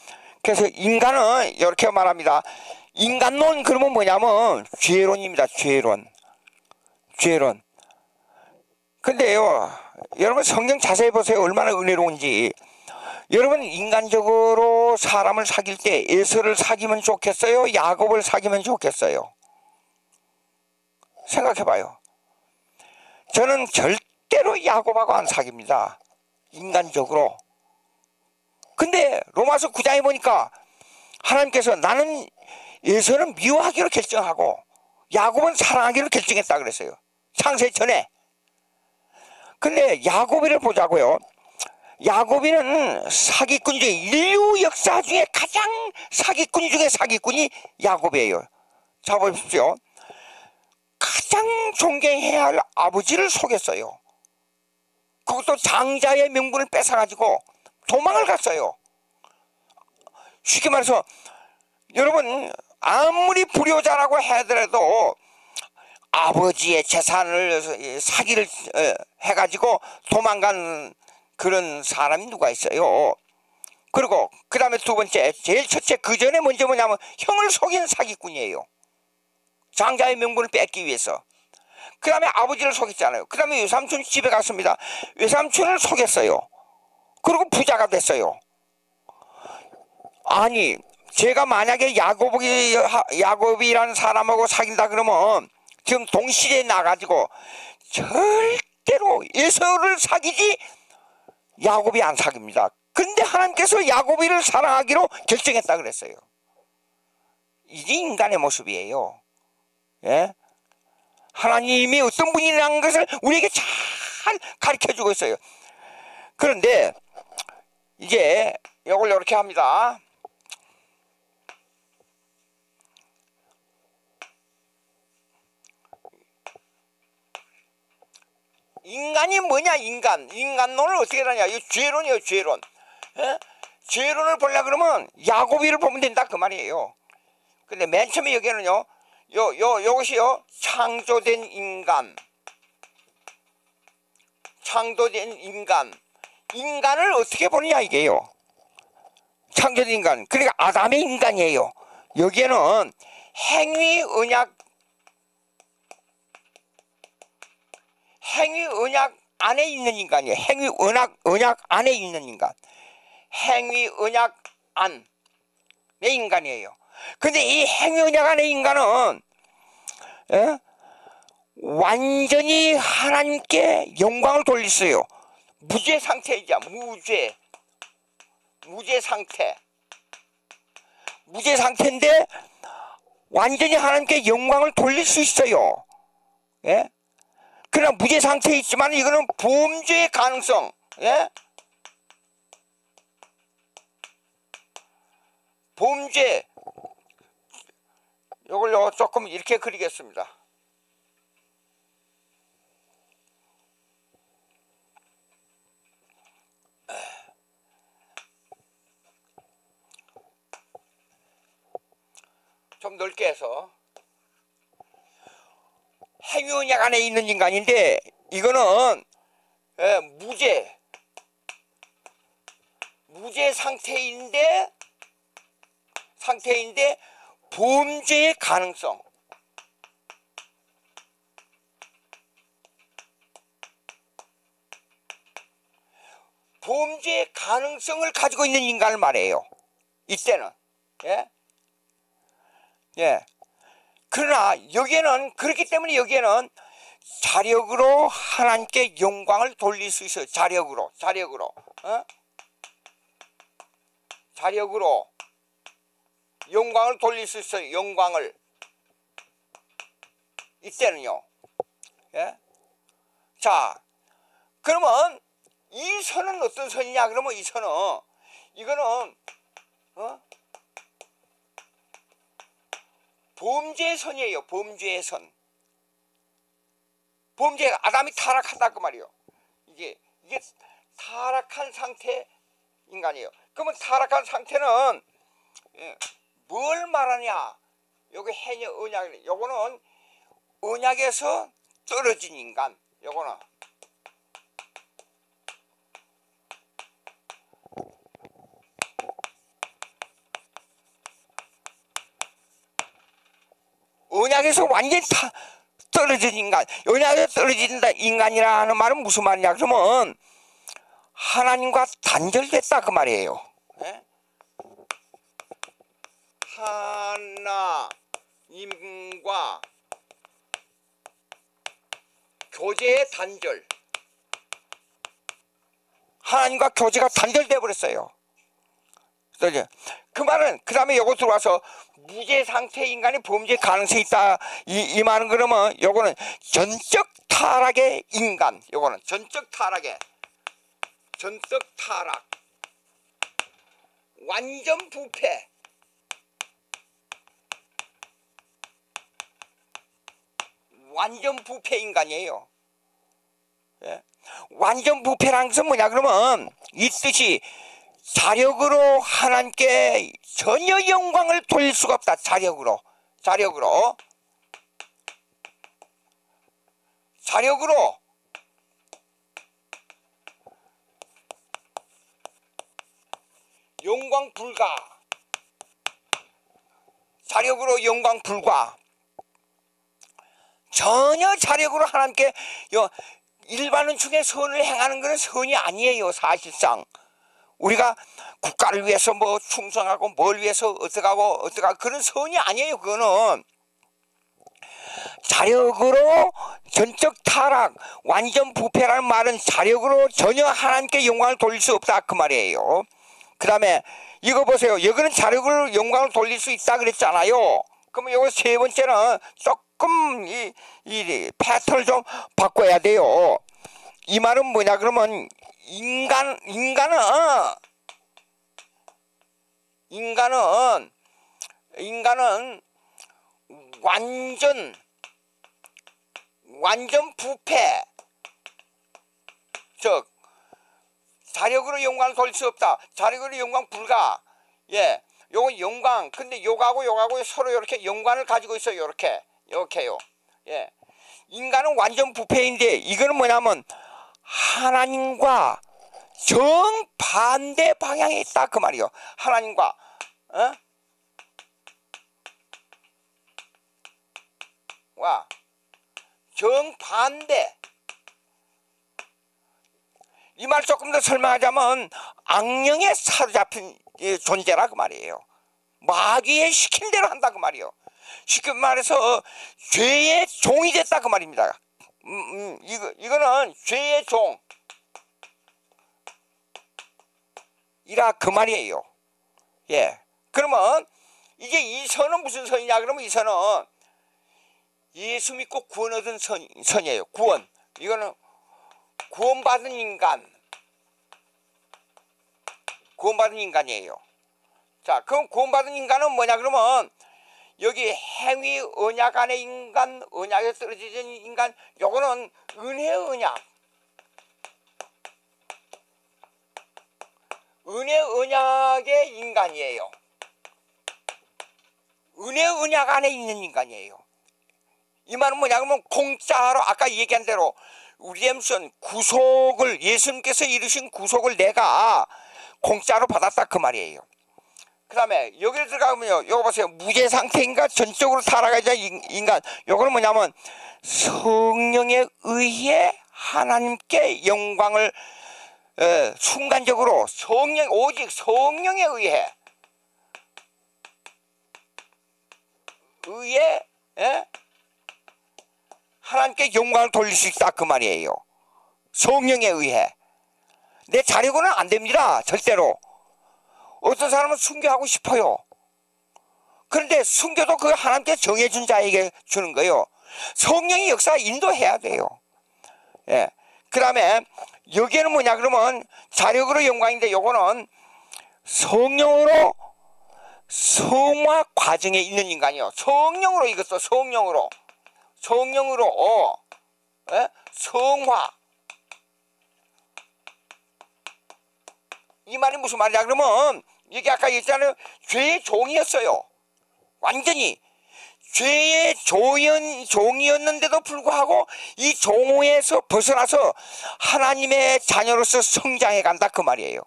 그래서 인간은 이렇게 말합니다. 인간론 그러면 뭐냐면 죄론입니다. 죄론. 근데요, 여러분 성경 자세히 보세요. 얼마나 은혜로운지. 여러분 인간적으로 사람을 사귈 때 에서를 사귀면 좋겠어요? 야곱을 사귀면 좋겠어요? 생각해봐요. 저는 절대로 야곱하고 안 사깁니다. 인간적으로. 근데 로마서 9장에 보니까 하나님께서 나는 에서는 미워하기로 결정하고 야곱은 사랑하기로 결정했다 그랬어요. 창세 전에. 근데 야곱이를 보자고요. 야곱이는 사기꾼 중에 인류 역사 중에 가장 사기꾼 중에 사기꾼이 야곱이에요. 자 보십시오. 가장 존경해야 할 아버지를 속였어요. 그것도 장자의 명분을 뺏어가지고 도망을 갔어요. 쉽게 말해서 여러분 아무리 불효자라고 하더라도 아버지의 재산을 사기를 해가지고 도망간 그런 사람이 누가 있어요. 그리고 그 다음에 두 번째, 제일 첫째, 그 전에 먼저 뭐냐면 형을 속인 사기꾼이에요. 장자의 명분을 뺏기 위해서. 그 다음에 아버지를 속였잖아요. 그 다음에 외삼촌 집에 갔습니다. 외삼촌을 속였어요. 그리고 부자가 됐어요. 아니 제가 만약에 야곱이라는 사람하고 사귄다 그러면 지금 동시대에 나가지고 절대로 에서를 사귀지 야곱이 안 사깁니다. 근데 하나님께서 야곱이를 사랑하기로 결정했다 그랬어요. 이게 인간의 모습이에요. 예? 하나님이 어떤 분이라는 것을 우리에게 잘 가르쳐주고 있어요. 그런데 이제 이걸 이렇게 합니다. 인간이 뭐냐, 인간론을 어떻게 하냐, 이 죄론이에요, 죄론. 예? 죄론을 보려 그러면 야곱이를 보면 된다 그 말이에요. 근데 맨 처음에 여기는요, 요것이요, 창조된 인간, 인간을 어떻게 보느냐 이게요. 창조된 인간, 그러니까 아담의 인간이에요. 여기에는 행위 언약 안에 있는 인간이에요. 행위 언약 안에 있는 인간. 행위 언약 안의 인간이에요. 근데 이 행위 언약 안의 인간은 완전히 하나님께 영광을 돌리세요. 무죄 상태이자 무죄 상태인데 완전히 하나님께 영광을 돌릴 수 있어요. 예? 그러나 무죄 상태에 있지만 이거는 범죄의 가능성, 예? 범죄, 이걸 조금 이렇게 그리겠습니다. 좀 넓게 해서 행위 언약 안에 있는 인간인데 이거는 무죄 상태인데 범죄의 가능성, 범죄의 가능성을 가지고 있는 인간을 말해요. 이때는. 예? 예. 그러나 여기에는, 그렇기 때문에 여기에는 자력으로 하나님께 영광을 돌릴 수 있어요. 자력으로. 자력으로 영광을 돌릴 수 있어요. 영광을. 이때는요. 예? 자, 그러면 이 선은 어떤 선이냐? 그러면 이 선은, 이거는 범죄의 선이에요. 범죄의 선. 범죄가 아담이 타락한다 그 말이에요. 이게 타락한 상태 인간이에요. 그러면 타락한 상태는 뭘 말하냐? 여기 해녀 언약, 요거는 언약에서 떨어진 인간. 요거는 언약에서 완전히 떨어진 인간. 언약에서 떨어진 인간이라는 말은 무슨 말이냐? 그러면 하나님과 단절됐다 그 말이에요. 네? 하나님과 교제의 단절. 하나님과 교제가 단절돼 버렸어요. 그 말은 그 다음에 요거 들어와서 무죄 상태 인간이 범죄 가능성이 있다 이 말은 그러면 요거는 전적 타락의 인간. 요거는 전적 타락, 완전 부패 인간이에요. 예? 완전 부패라는 것은 뭐냐 그러면 이 뜻이 자력으로 하나님께 전혀 영광을 돌릴 수가 없다. 자력으로 영광 불가. 자력으로 영광 불가. 전혀 자력으로 하나님께 일반은 중에 선을 행하는 것은 선이 아니에요. 사실상 우리가 국가를 위해서 뭐 충성하고 뭘 위해서 어떡하고 그런 선이 아니에요. 그거는 자력으로 전적 타락, 완전 부패라는 말은 자력으로 전혀 하나님께 영광을 돌릴 수 없다 그 말이에요. 그 다음에 이거 보세요. 여기는 자력으로 영광을 돌릴 수 있다 그랬잖아요. 그러면 이거 세 번째는 조금 이 패턴을 좀 바꿔야 돼요. 이 말은 뭐냐 그러면 인간은 완전 부패, 즉 자력으로 영광을 돌릴 수 없다. 자력으로 영광 불가. 예, 요건 영광. 근데 요거하고 서로 이렇게 영광을 가지고 있어요. 이렇게요. 예, 인간은 완전 부패인데 이거는 뭐냐면 하나님과 정반대 방향에 있다 그 말이요. 하나님과 정반대. 이 말 조금 더 설명하자면 악령에 사로잡힌 존재라 그 말이에요. 마귀의 시킨 대로 한다 그 말이에요. 쉽게 말해서 죄의 종이 됐다 그 말입니다. 이거는 죄의 종이라 그 말이에요. 예. 그러면 이제 이 선은 무슨 선이냐 그러면 이 선은 예수 믿고 구원 얻은 선이에요. 구원. 이거는 구원받은 인간이에요. 자, 그럼 구원받은 인간은 뭐냐 그러면 여기 행위 언약 안의 인간, 언약에 떨어지는 인간, 요거는 은혜의 언약의 인간이에요. 은혜의 언약 안에 있는 인간이에요. 이 말은 뭐냐 그러면 공짜로 아까 얘기한 대로 리뎀션 구속을 예수님께서 이루신 구속을 내가 공짜로 받았다 그 말이에요. 그 다음에 여기를 들어가면요, 요거 보세요. 무죄 상태인가 전적으로 살아가자 인간. 요거는 뭐냐면 성령에 의해 하나님께 영광을 순간적으로 오직 성령에 의해 하나님께 영광을 돌릴 수 있다 그 말이에요. 성령에 의해. 내 자력으로는 안 됩니다. 절대로. 어떤 사람은 순교하고 싶어요. 그런데 순교도 그 하나님께 정해준 자에게 주는 거예요. 성령의 역사 인도해야 돼요. 예. 그 다음에 여기에는 뭐냐 그러면 자력으로 영광인데 요거는 성령으로 성화 과정에 있는 인간이요. 성령으로 이것도 성령으로 성화. 이 말이 무슨 말이냐 그러면 이게 아까 얘기했잖아요. 죄의 종이었어요. 완전히 죄의 종이었는데도 불구하고 이 종에서 벗어나서 하나님의 자녀로서 성장해 간다 그 말이에요.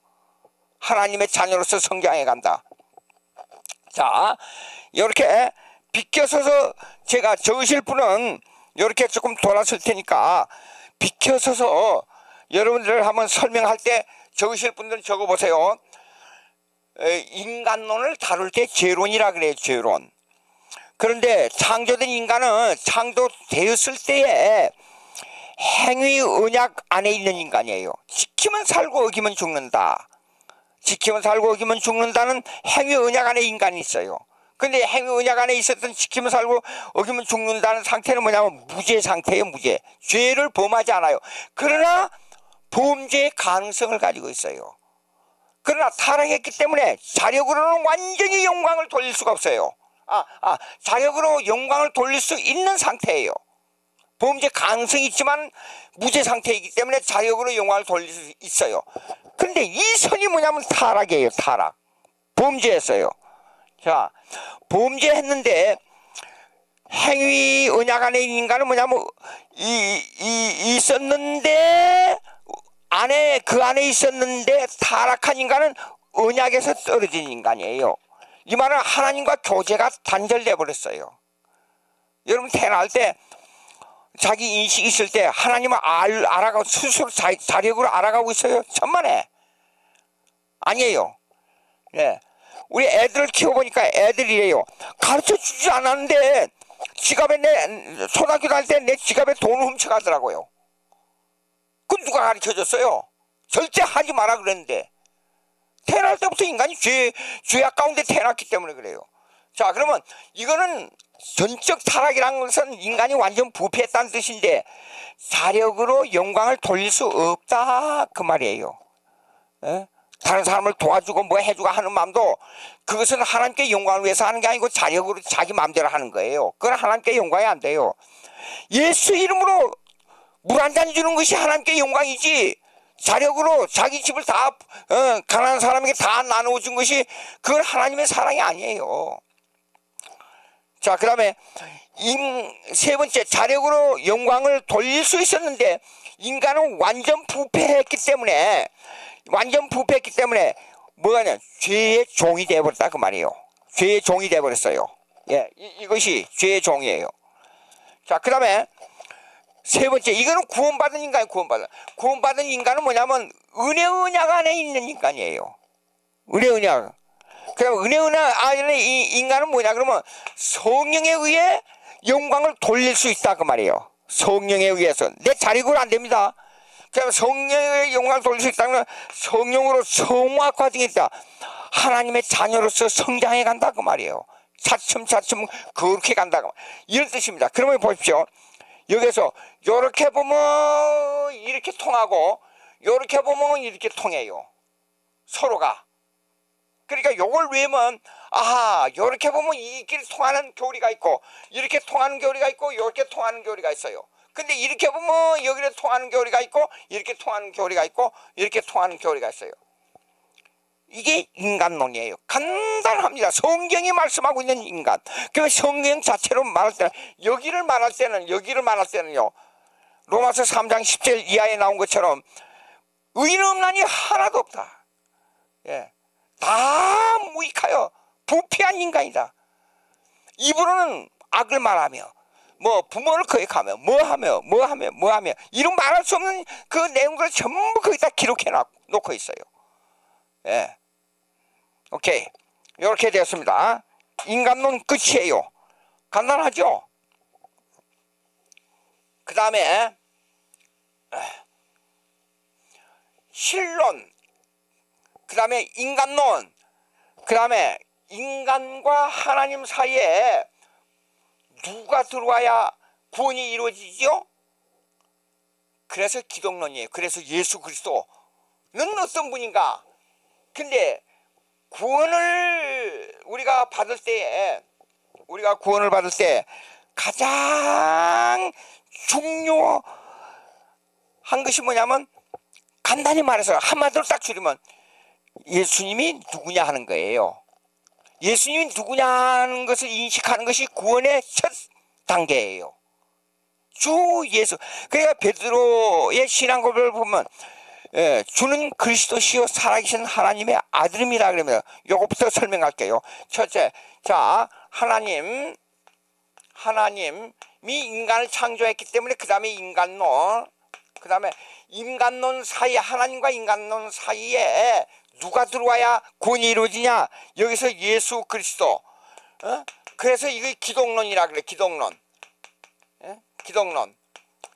하나님의 자녀로서 성장해 간다. 자, 이렇게 비켜서서 제가 적으실 분은 이렇게 조금 돌았을 테니까 비켜서서 여러분들 한번 설명할 때 적으실 분들은 적어보세요. 인간론을 다룰 때 죄론이라 그래요. 죄론. 그런데 창조된 인간은 창조되었을 때에 행위 언약 안에 있는 인간이에요. 지키면 살고 어기면 죽는다. 지키면 살고 어기면 죽는다는 행위 언약 안에 인간이 있어요. 근데 행위 언약 안에 있었던 지키면 살고 어기면 죽는다는 상태는 뭐냐면 무죄 상태예요. 무죄. 죄를 범하지 않아요. 그러나 범죄의 가능성을 가지고 있어요. 그러나 타락했기 때문에 자력으로는 완전히 영광을 돌릴 수가 없어요. 자력으로 영광을 돌릴 수 있는 상태예요. 범죄 가능성이 있지만 무죄 상태이기 때문에 자력으로 영광을 돌릴 수 있어요. 그런데 이 선이 뭐냐면 타락이에요. 타락. 범죄했어요. 자, 범죄했는데 행위 언약 안에 있는 인간은 뭐냐면 있었는데 그 안에 있었는데 타락한 인간은 언약에서 떨어진 인간이에요. 이 말은 하나님과 교제가 단절돼 버렸어요. 여러분 태어날 때 자기 인식이 있을 때 하나님을 알아가고 스스로 자력으로 알아가고 있어요. 천만에 아니에요. 예. 우리 애들을 키워보니까 애들이래요. 가르쳐 주지 않았는데 지갑에 초등학교 다닐 때 내 지갑에 돈을 훔쳐가더라고요. 그건 누가 가르쳐줬어요? 절대 하지 마라 그랬는데. 태어날 때부터 인간이 죄악 가운데 태어났기 때문에 그래요. 자, 그러면 이거는 전적 타락이라는 것은 인간이 완전 부패했다는 뜻인데 자력으로 영광을 돌릴 수 없다 그 말이에요. 에? 다른 사람을 도와주고 뭐 해주고 하는 마음도 그것은 하나님께 영광을 위해서 하는 게 아니고 자력으로 자기 마음대로 하는 거예요. 그건 하나님께 영광이 안 돼요. 예수 이름으로 물 한 잔 주는 것이 하나님께 영광이지, 자력으로 자기 집을 다 가난한 사람에게 다 나누어준 것이 그건 하나님의 사랑이 아니에요. 자, 그 다음에 세 번째, 자력으로 영광을 돌릴 수 있었는데 인간은 완전 부패했기 때문에 뭐가냐, 죄의 종이 되어버렸다 그 말이에요. 죄의 종이 되어버렸어요. 예, 이것이 죄의 종이에요. 자, 그 다음에 세 번째, 이거는 구원받은 인간이 구원받은 인간은 뭐냐면 은혜 언약 안에 있는 인간이에요. 은혜 언약. 그럼 은혜 언약 안에 이 인간은 뭐냐 그러면 성령에 의해 영광을 돌릴 수 있다 그 말이에요. 성령에 의해서. 내 자력으로 안 됩니다. 그럼 성령의 영광을 돌릴 수 있다는 건 성령으로 성화 과정이 있다. 하나님의 자녀로서 성장해 간다 그 말이에요. 차츰차츰 그렇게 간다. 이런 뜻입니다. 그러면 보십시오. 여기서 이렇게 보면 이렇게 통하고 이렇게 보면 이렇게 통해요. 서로가. 그러니까 요걸 외우면 아하, 이렇게 보면 이끼리 통하는 교리가 있고 이렇게 통하는 교리가 있고 이렇게 통하는 교리가 있어요. 근데 이렇게 보면 여기를 통하는 교리가 있고 이렇게 통하는 교리가 있고 이렇게 통하는 교리가 있어요. 이게 인간론이에요. 간단합니다. 성경이 말씀하고 있는 인간. 그 성경 자체로 말할 때는 여기를 말할 때는요. 로마서 3장 10절 이하에 나온 것처럼 의인 없나니 하나도 없다. 예, 다 무익하여 부패한 인간이다. 입으로는 악을 말하며 뭐 부모를 거역하며 뭐하며 이런 말할 수 없는 그 내용들을 전부 거기다 기록해 놓고 있어요. 예. 오케이. 이렇게 되었습니다. 인간론 끝이에요. 간단하죠? 그 다음에 신론, 그 다음에 인간론, 그 다음에 인간과 하나님 사이에 누가 들어와야 구원이 이루어지죠? 그래서 기독론이에요. 그래서 예수 그리스도는 어떤 분인가? 근데 우리가 구원을 받을 때 가장 중요한 것이 뭐냐면 간단히 말해서 한마디로 딱 줄이면 예수님이 누구냐 하는 거예요. 예수님이 누구냐 하는 것을 인식하는 것이 구원의 첫 단계예요. 주 예수. 그러니까 베드로의 신앙 고백을 보면 주는 그리스도시요 살아계신 하나님의 아들입니다. 그러면 요것부터 설명할게요. 첫째, 자, 하나님이 인간을 창조했기 때문에 그 다음에 인간론, 그 다음에 인간론 사이에, 하나님과 인간론 사이에 누가 들어와야 구원이 이루어지냐? 여기서 예수 그리스도. 그래서 이게 기독론이라 그래. 기독론. 기독론.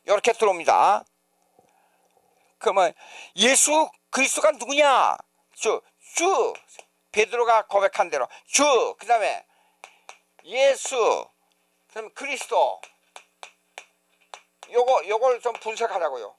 이렇게 들어옵니다. 그러면 예수 그리스도가 누구냐? 주 베드로가 고백한 대로 주, 그 다음에 예수, 그다음에 그리스도. 요걸 좀 분석하자고요.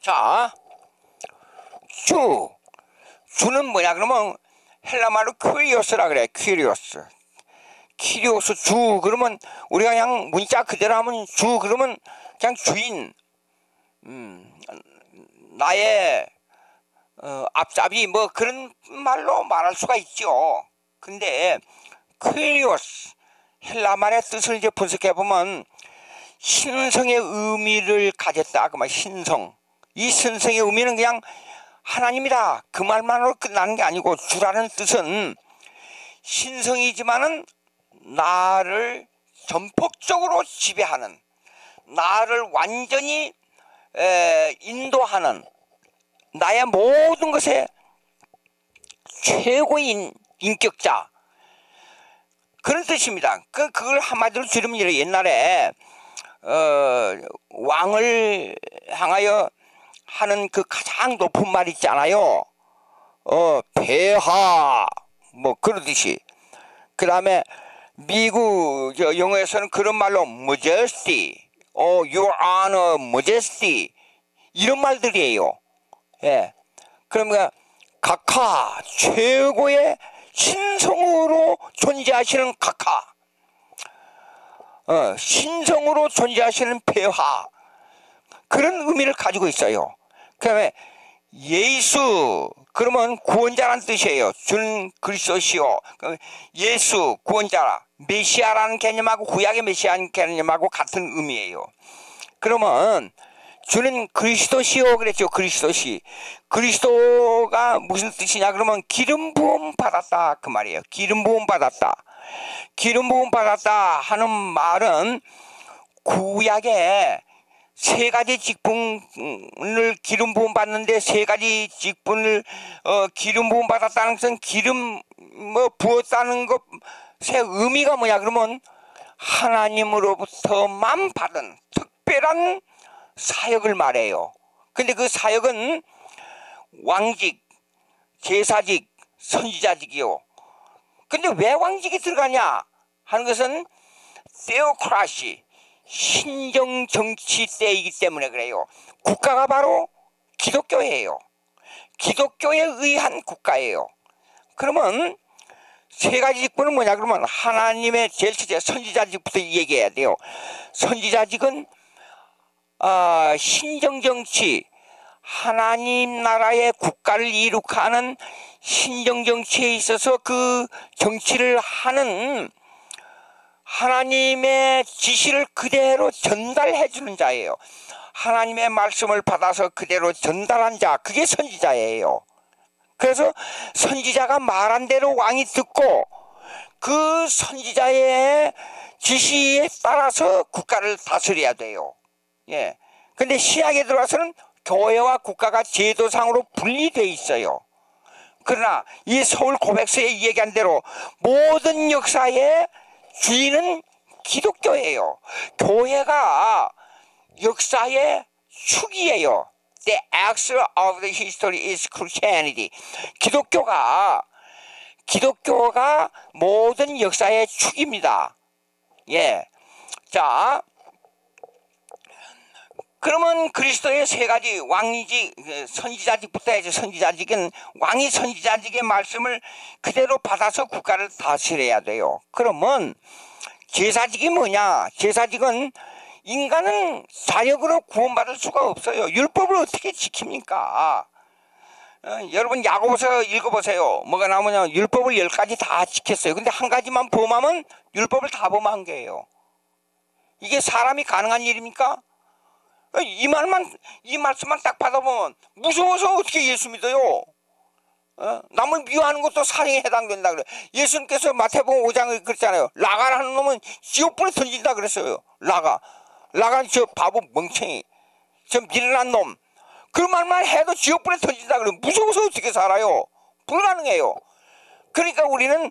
자, 주는 뭐냐 그러면 헬라말로 퀴리오스라 그래. 퀴리오스 주. 그러면 우리가 그냥 문자 그대로 하면 주 그러면 그냥 주인, 나의 앞잡이 뭐 그런 말로 말할 수가 있죠. 근데 퀴리오스 헬라말의 뜻을 이제 분석해 보면 신성의 의미를 가졌다 그 말. 신성. 이 신성의 의미는 그냥 하나님이다 그 말만으로 끝나는 게 아니고 주라는 뜻은 신성이지만은 나를 전폭적으로 지배하는, 나를 완전히 인도하는, 나의 모든 것의 최고인 인격자, 그런 뜻입니다. 그걸 한마디로 줄이면 옛날에 왕을 향하여 하는 그 가장 높은 말 있잖아요. 폐하 뭐 그러듯이. 그 다음에 미국 영어에서는 그런 말로 majesty, your honor, majesty 이런 말들이에요. 예. 그러니까 각하, 최고의 신성으로 존재하시는 각하, 신성으로 존재하시는 폐하, 그런 의미를 가지고 있어요. 그 다음에 예수, 그러면 구원자라는 뜻이에요. 주는 그리스도시요. 예수, 구원자, 메시아라는 개념하고 구약의 메시아라는 개념하고 같은 의미예요. 그러면 주는 그리스도시요 그랬죠. 그리스도시. 그리스도가 무슨 뜻이냐 그러면 기름 부음 받았다 그 말이에요. 기름 부음 받았다. 기름 부음 받았다 하는 말은 구약에 세 가지 직분을 기름 부음 받는데, 세 가지 직분을 기름 부음 받았다는 것은 기름 부었다는 것의 의미가 뭐냐 그러면 하나님으로부터만 받은 특별한 사역을 말해요. 근데 그 사역은 왕직, 제사직, 선지자직이요. 근데 왜 왕직이 들어가냐 하는 것은 theocracy, 신정정치 때이기 때문에 그래요. 국가가 바로 기독교예요. 기독교에 의한 국가예요. 그러면 세 가지 직분은 뭐냐 그러면 하나님의 제일 첫째 선지자직부터 얘기해야 돼요. 선지자직은 신정정치, 하나님 나라의 국가를 이룩하는 신정정치에 있어서 그 정치를 하는 하나님의 지시를 그대로 전달해 주는 자예요. 하나님의 말씀을 받아서 그대로 전달한 자, 그게 선지자예요. 그래서 선지자가 말한 대로 왕이 듣고 그 선지자의 지시에 따라서 국가를 다스려야 돼요. 예. 근데 신약에 들어와서는 교회와 국가가 제도상으로 분리되어 있어요. 그러나 이 서울 고백서에 얘기한 대로 모든 역사의 주인은 기독교예요. 교회가 역사의 축이에요. The axle of the history is Christianity. 기독교가 모든 역사의 축입니다. 예. 자, 그러면 그리스도의 세 가지 왕이직, 선지자직부터 해서 선지자직은 왕이 선지자직의 말씀을 그대로 받아서 국가를 다스려야 돼요. 그러면 제사직이 뭐냐? 제사직은 인간은 사역으로 구원받을 수가 없어요. 율법을 어떻게 지킵니까? 여러분 야고보서 읽어보세요. 뭐가 나오냐? 율법을 10가지 다 지켰어요. 근데 한 가지만 범하면 율법을 다 범한 거예요. 이게 사람이 가능한 일입니까? 이 말씀만 딱 받아보면 무서워서 어떻게 예수 믿어요? 남을 미워하는 것도 살인에 해당된다 그래. 예수님께서 마태복음 5장을 그랬잖아요. 라가라는 놈은 지옥불에 던진다 그랬어요. 라가는 저 바보 멍청이, 저 미련한 놈, 그 말만 해도 지옥불에 던진다 그래. 무서워서 어떻게 살아요? 불가능해요. 그러니까 우리는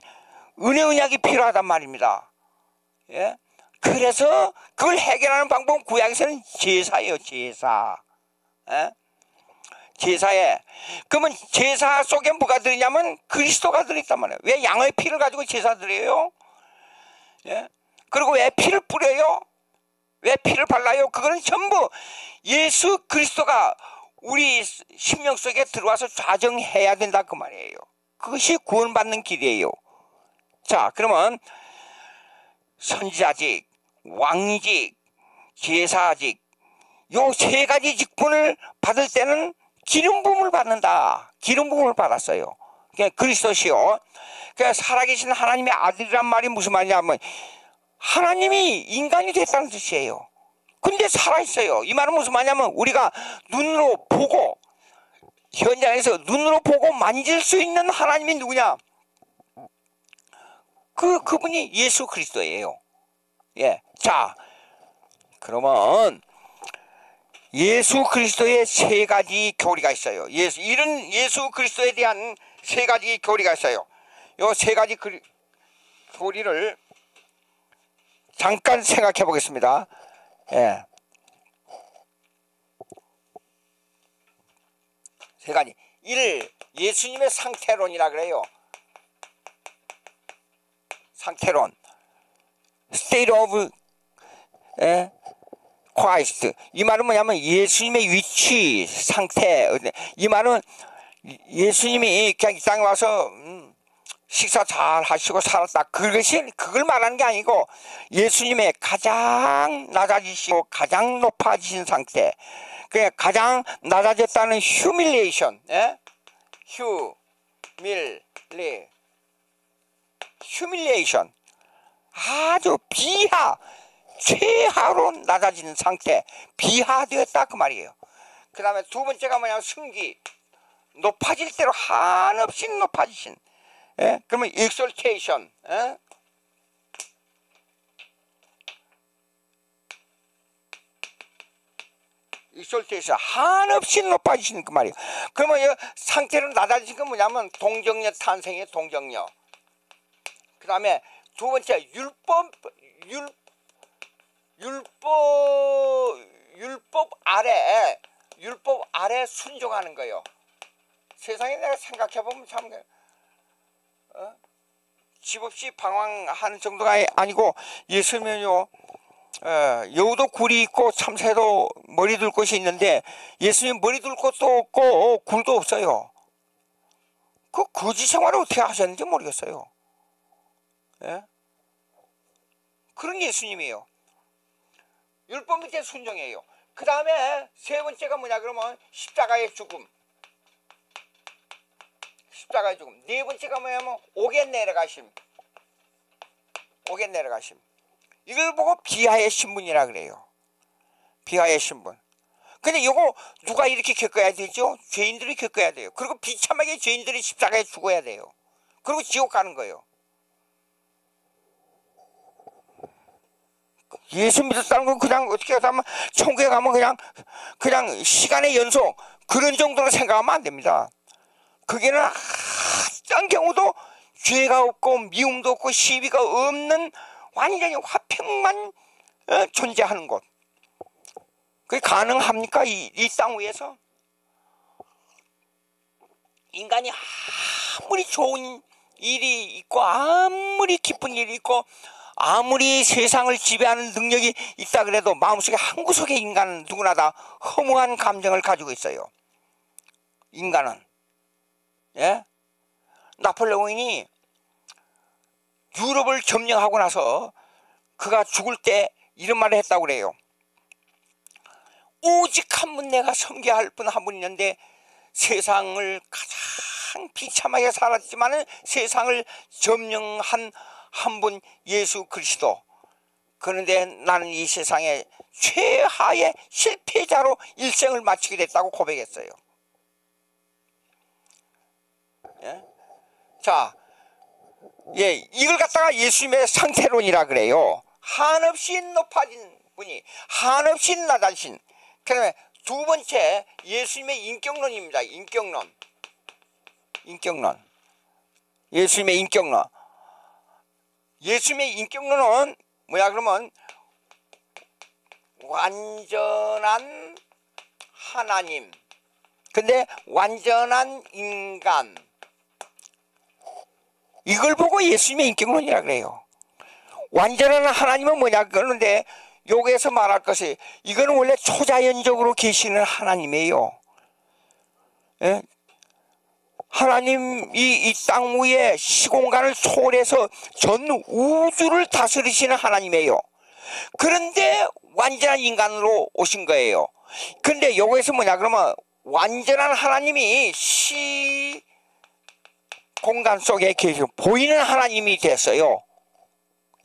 은혜 언약이 필요하단 말입니다. 예? 그래서 그걸 해결하는 방법은 구약에서는 제사예요. 제사. 예? 제사에. 그러면 제사 속에 뭐가 들었냐면 그리스도가 들어있단 말이에요. 왜 양의 피를 가지고 제사 드려요? 예? 그리고 왜 피를 뿌려요? 왜 피를 발라요? 그거는 전부 예수 그리스도가 우리 심령 속에 들어와서 좌정해야 된다 그 말이에요. 그것이 구원받는 길이에요. 자, 그러면 선지자직, 왕직, 제사직, 요 세 가지 직분을 받을 때는 기름 부음을 받는다. 기름 부음을 받았어요. 그러니까 그리스도시요. 그러니까 살아계신 하나님의 아들이란 말이 무슨 말이냐면 하나님이 인간이 됐다는 뜻이에요. 근데 살아있어요. 이 말은 무슨 말이냐면 우리가 눈으로 보고 현장에서 눈으로 보고 만질 수 있는 하나님이 누구냐? 그분이 예수 그리스도예요. 예. 자, 그러면 예수 그리스도의 세 가지 교리가 있어요. 이런 예수 그리스도에 대한 세 가지 교리가 있어요. 요 세 가지 교리를 잠깐 생각해 보겠습니다. 예. 세 가지. 1. 예수님의 상태론이라 그래요. 상태론. State of Christ. 이 말은 뭐냐면 예수님의 위치, 상태. 이 말은 예수님이 그냥 이 땅에 와서 식사 잘 하시고 살았다. 그걸 말하는 게 아니고 예수님의 가장 낮아지시고 가장 높아지신 상태. 그냥 가장 낮아졌다는 휴밀레이션. 예? 휴밀레이션. 아주 최하로 낮아지는 상태. 비하되었다 그 말이에요. 그 다음에 두 번째가 뭐냐면 승기. 높아질 대로 한없이 높아지신. 예? 그러면 exaltation. 예? exaltation. 한없이 높아지신 그 말이에요. 그러면 이 상태로 낮아진 건 뭐냐면 동정녀 탄생의 동정녀. 그 다음에 두 번째 율법 아래 순종하는 거예요. 세상에 내가 생각해보면 참 집 없이 방황하는 정도가 아니고 예수님은요 여우도 굴이 있고 참새도 머리 둘 곳이 있는데 예수님 머리 둘 곳도 없고 굴도 없어요. 그 거지 생활을 어떻게 하셨는지 모르겠어요. 예? 그런 예수님이에요. 율법 밑에 순종이에요. 그 다음에 세 번째가 뭐냐 그러면 십자가의 죽음. 십자가의 죽음. 네 번째가 뭐냐면 옥에 내려가심. 이걸 보고 비하의 신분이라 그래요. 비하의 신분. 근데 이거 누가 이렇게 겪어야 되죠? 죄인들이 겪어야 돼요. 그리고 비참하게 죄인들이 십자가에 죽어야 돼요. 그리고 지옥 가는 거예요. 예수 믿었다는 건 그냥 어떻게 하면 천국에 가면 그냥 시간의 연속 그런 정도로 생각하면 안 됩니다. 그게는 어떤 경우도 죄가 없고 미움도 없고 시비가 없는 완전히 화평만 존재하는 곳. 그게 가능합니까? 이 땅 위에서? 인간이 아무리 좋은 일이 있고 아무리 기쁜 일이 있고 아무리 세상을 지배하는 능력이 있다 그래도 마음속에 한 구석에 인간은 누구나 다 허무한 감정을 가지고 있어요. 인간은. 예? 나폴레옹이 유럽을 점령하고 나서 그가 죽을 때 이런 말을 했다고 그래요. 오직 한 분 내가 섬겨야 할 분 한 분 있는데 세상을 가장 비참하게 살았지만 세상을 점령한 한 분 예수 그리스도. 그런데 나는 이 세상의 최하의 실패자로 일생을 마치게 됐다고 고백했어요. 예? 자, 이걸 갖다가 예수님의 상태론이라 그래요. 한없이 높아진 분이 한없이 낮아진. 그다음에 두 번째 예수님의 인격론입니다. 인격론. 예수님의 인격론. 예수님의 인격론은 뭐야 그러면 완전한 하나님 근데 완전한 인간, 이걸 보고 예수님의 인격론이라 그래요. 완전한 하나님은 뭐냐 그러는데 여기에서 말할 것이 이거는 원래 초자연적으로 계시는 하나님이에요. 예? 하나님이 이 땅 위에 시공간을 초월해서 전 우주를 다스리시는 하나님이에요. 그런데 완전한 인간으로 오신 거예요. 근데 여기에서 뭐냐 그러면 완전한 하나님이 공간 속에 계시고 보이는 하나님이 됐어요.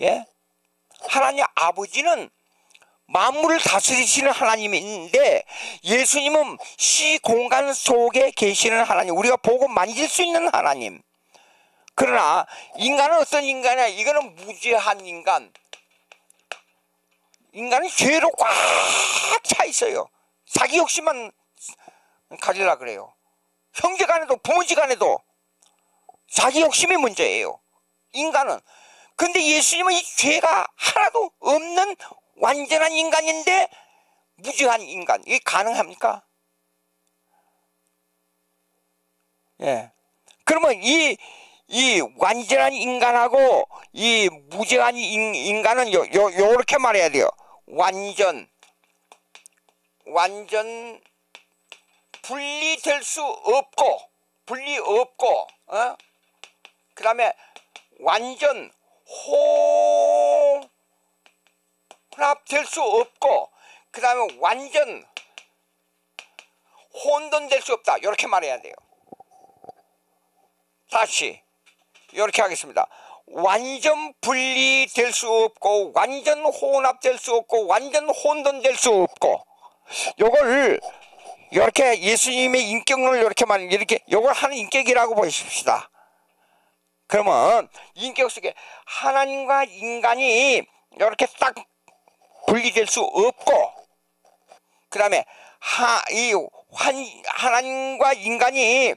예? 하나님 아버지는 만물을 다스리시는 하나님인데 예수님은 시공간 속에 계시는 하나님, 우리가 보고 만질 수 있는 하나님. 그러나 인간은 어떤 인간이야? 이거는 무죄한 인간. 인간은 죄로 꽉 차 있어요. 자기 욕심만 가지려 그래요. 형제간에도 부모지간에도 자기 욕심이 문제예요, 인간은. 근데 예수님은 이 죄가 하나도 없는 완전한 인간인데 무죄한 인간, 이게 가능합니까? 예. 그러면 이 완전한 인간하고 이 무죄한 인간은 요렇게 말해야 돼요. 완전 분리될 수 없고, 그 다음에 완전 혼합될 수 없고, 그 다음에 완전 혼돈될 수 없다, 이렇게 말해야 돼요. 다시 이렇게 하겠습니다. 완전 분리될 수 없고, 완전 혼합될 수 없고, 완전 혼돈될 수 없고, 요걸 이렇게 예수님의 인격론을 이렇게 말하는, 이렇게 요걸 하는 인격이라고 보십시다. 그러면 인격 속에 하나님과 인간이 이렇게 딱 분리될 수 없고, 그 다음에 하나님과 인간이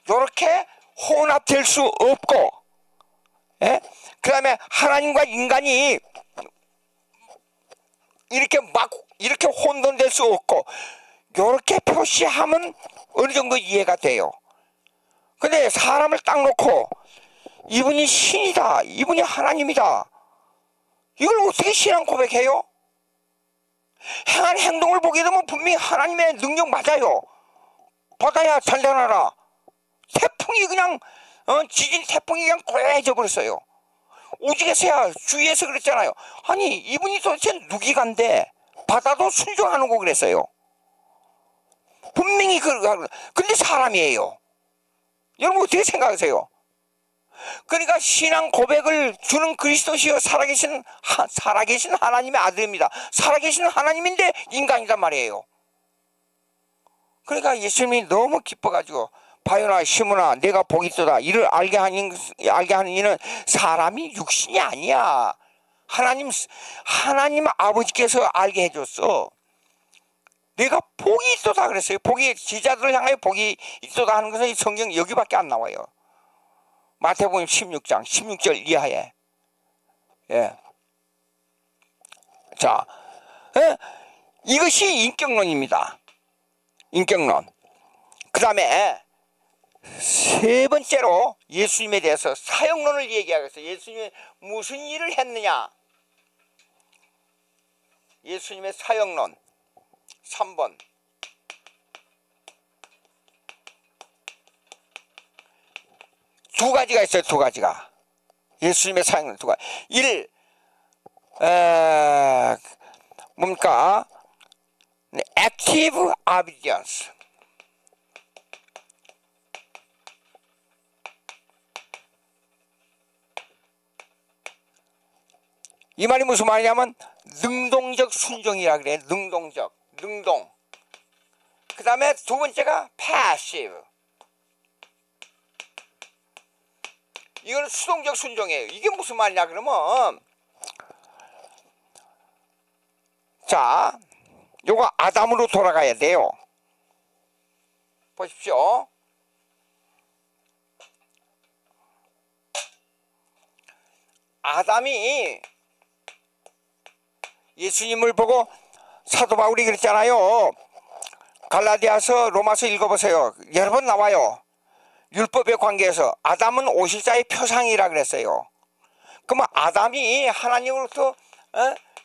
이렇게 혼합될 수 없고, 예? 그 다음에 하나님과 인간이 이렇게 혼돈될 수 없고, 이렇게 표시하면 어느 정도 이해가 돼요. 근데 사람을 딱 놓고 이분이 신이다, 이분이 하나님이다, 이걸 어떻게 신앙 고백해요? 행한 행동을 보게 되면 분명히 하나님의 능력 맞아요. 바다야 잔잔하라, 태풍이 그냥 지진 태풍이 그냥 고요해져 버렸어요. 오직에서야 주위에서 그랬잖아요. 아니 이분이 도대체 누기간데 바다도 순종하는 거 그랬어요. 분명히 근데 사람이에요. 여러분 어떻게 생각하세요? 그러니까 신앙 고백을 주는 그리스도시요 살아계신 하나님의 아들입니다. 살아계신 하나님인데 인간이란 말이에요. 그러니까 예수님이 너무 기뻐가지고, 바요나 시므나 내가 복이 있도다, 이를 알게 하는 이는 사람이 육신이 아니야. 하나님 아버지께서 알게 해줬어. 내가 복이 있도다 그랬어요. 복이, 제자들을 향하여 복이 있도다 하는 것은 성경 여기밖에 안 나와요. 마태복음 16장 16절 이하에. 예. 자, 이것이 인격론입니다. 인격론. 그 다음에 세 번째로 예수님에 대해서 사역론을 얘기하겠어요. 예수님이 무슨 일을 했느냐. 예수님의 사역론 3번. 두 가지가 있어요. 두 가지가. 예수님의 사역론 두 가지. 1. 뭡니까? Active obedience. 이 말이 무슨 말이냐면 능동적 순종이라 그래. 능동. 그 다음에 두 번째가 passive. 이거는 수동적 순종이에요. 이게 무슨 말이냐 그러면, 자, 요거 아담으로 돌아가야 돼요. 보십시오. 아담이 예수님을 보고, 사도 바울이 그랬잖아요. 갈라디아서 로마서 읽어보세요. 여러 번 나와요. 율법의 관계에서 아담은 오실자의 표상이라 그랬어요. 그러면 아담이 하나님으로부터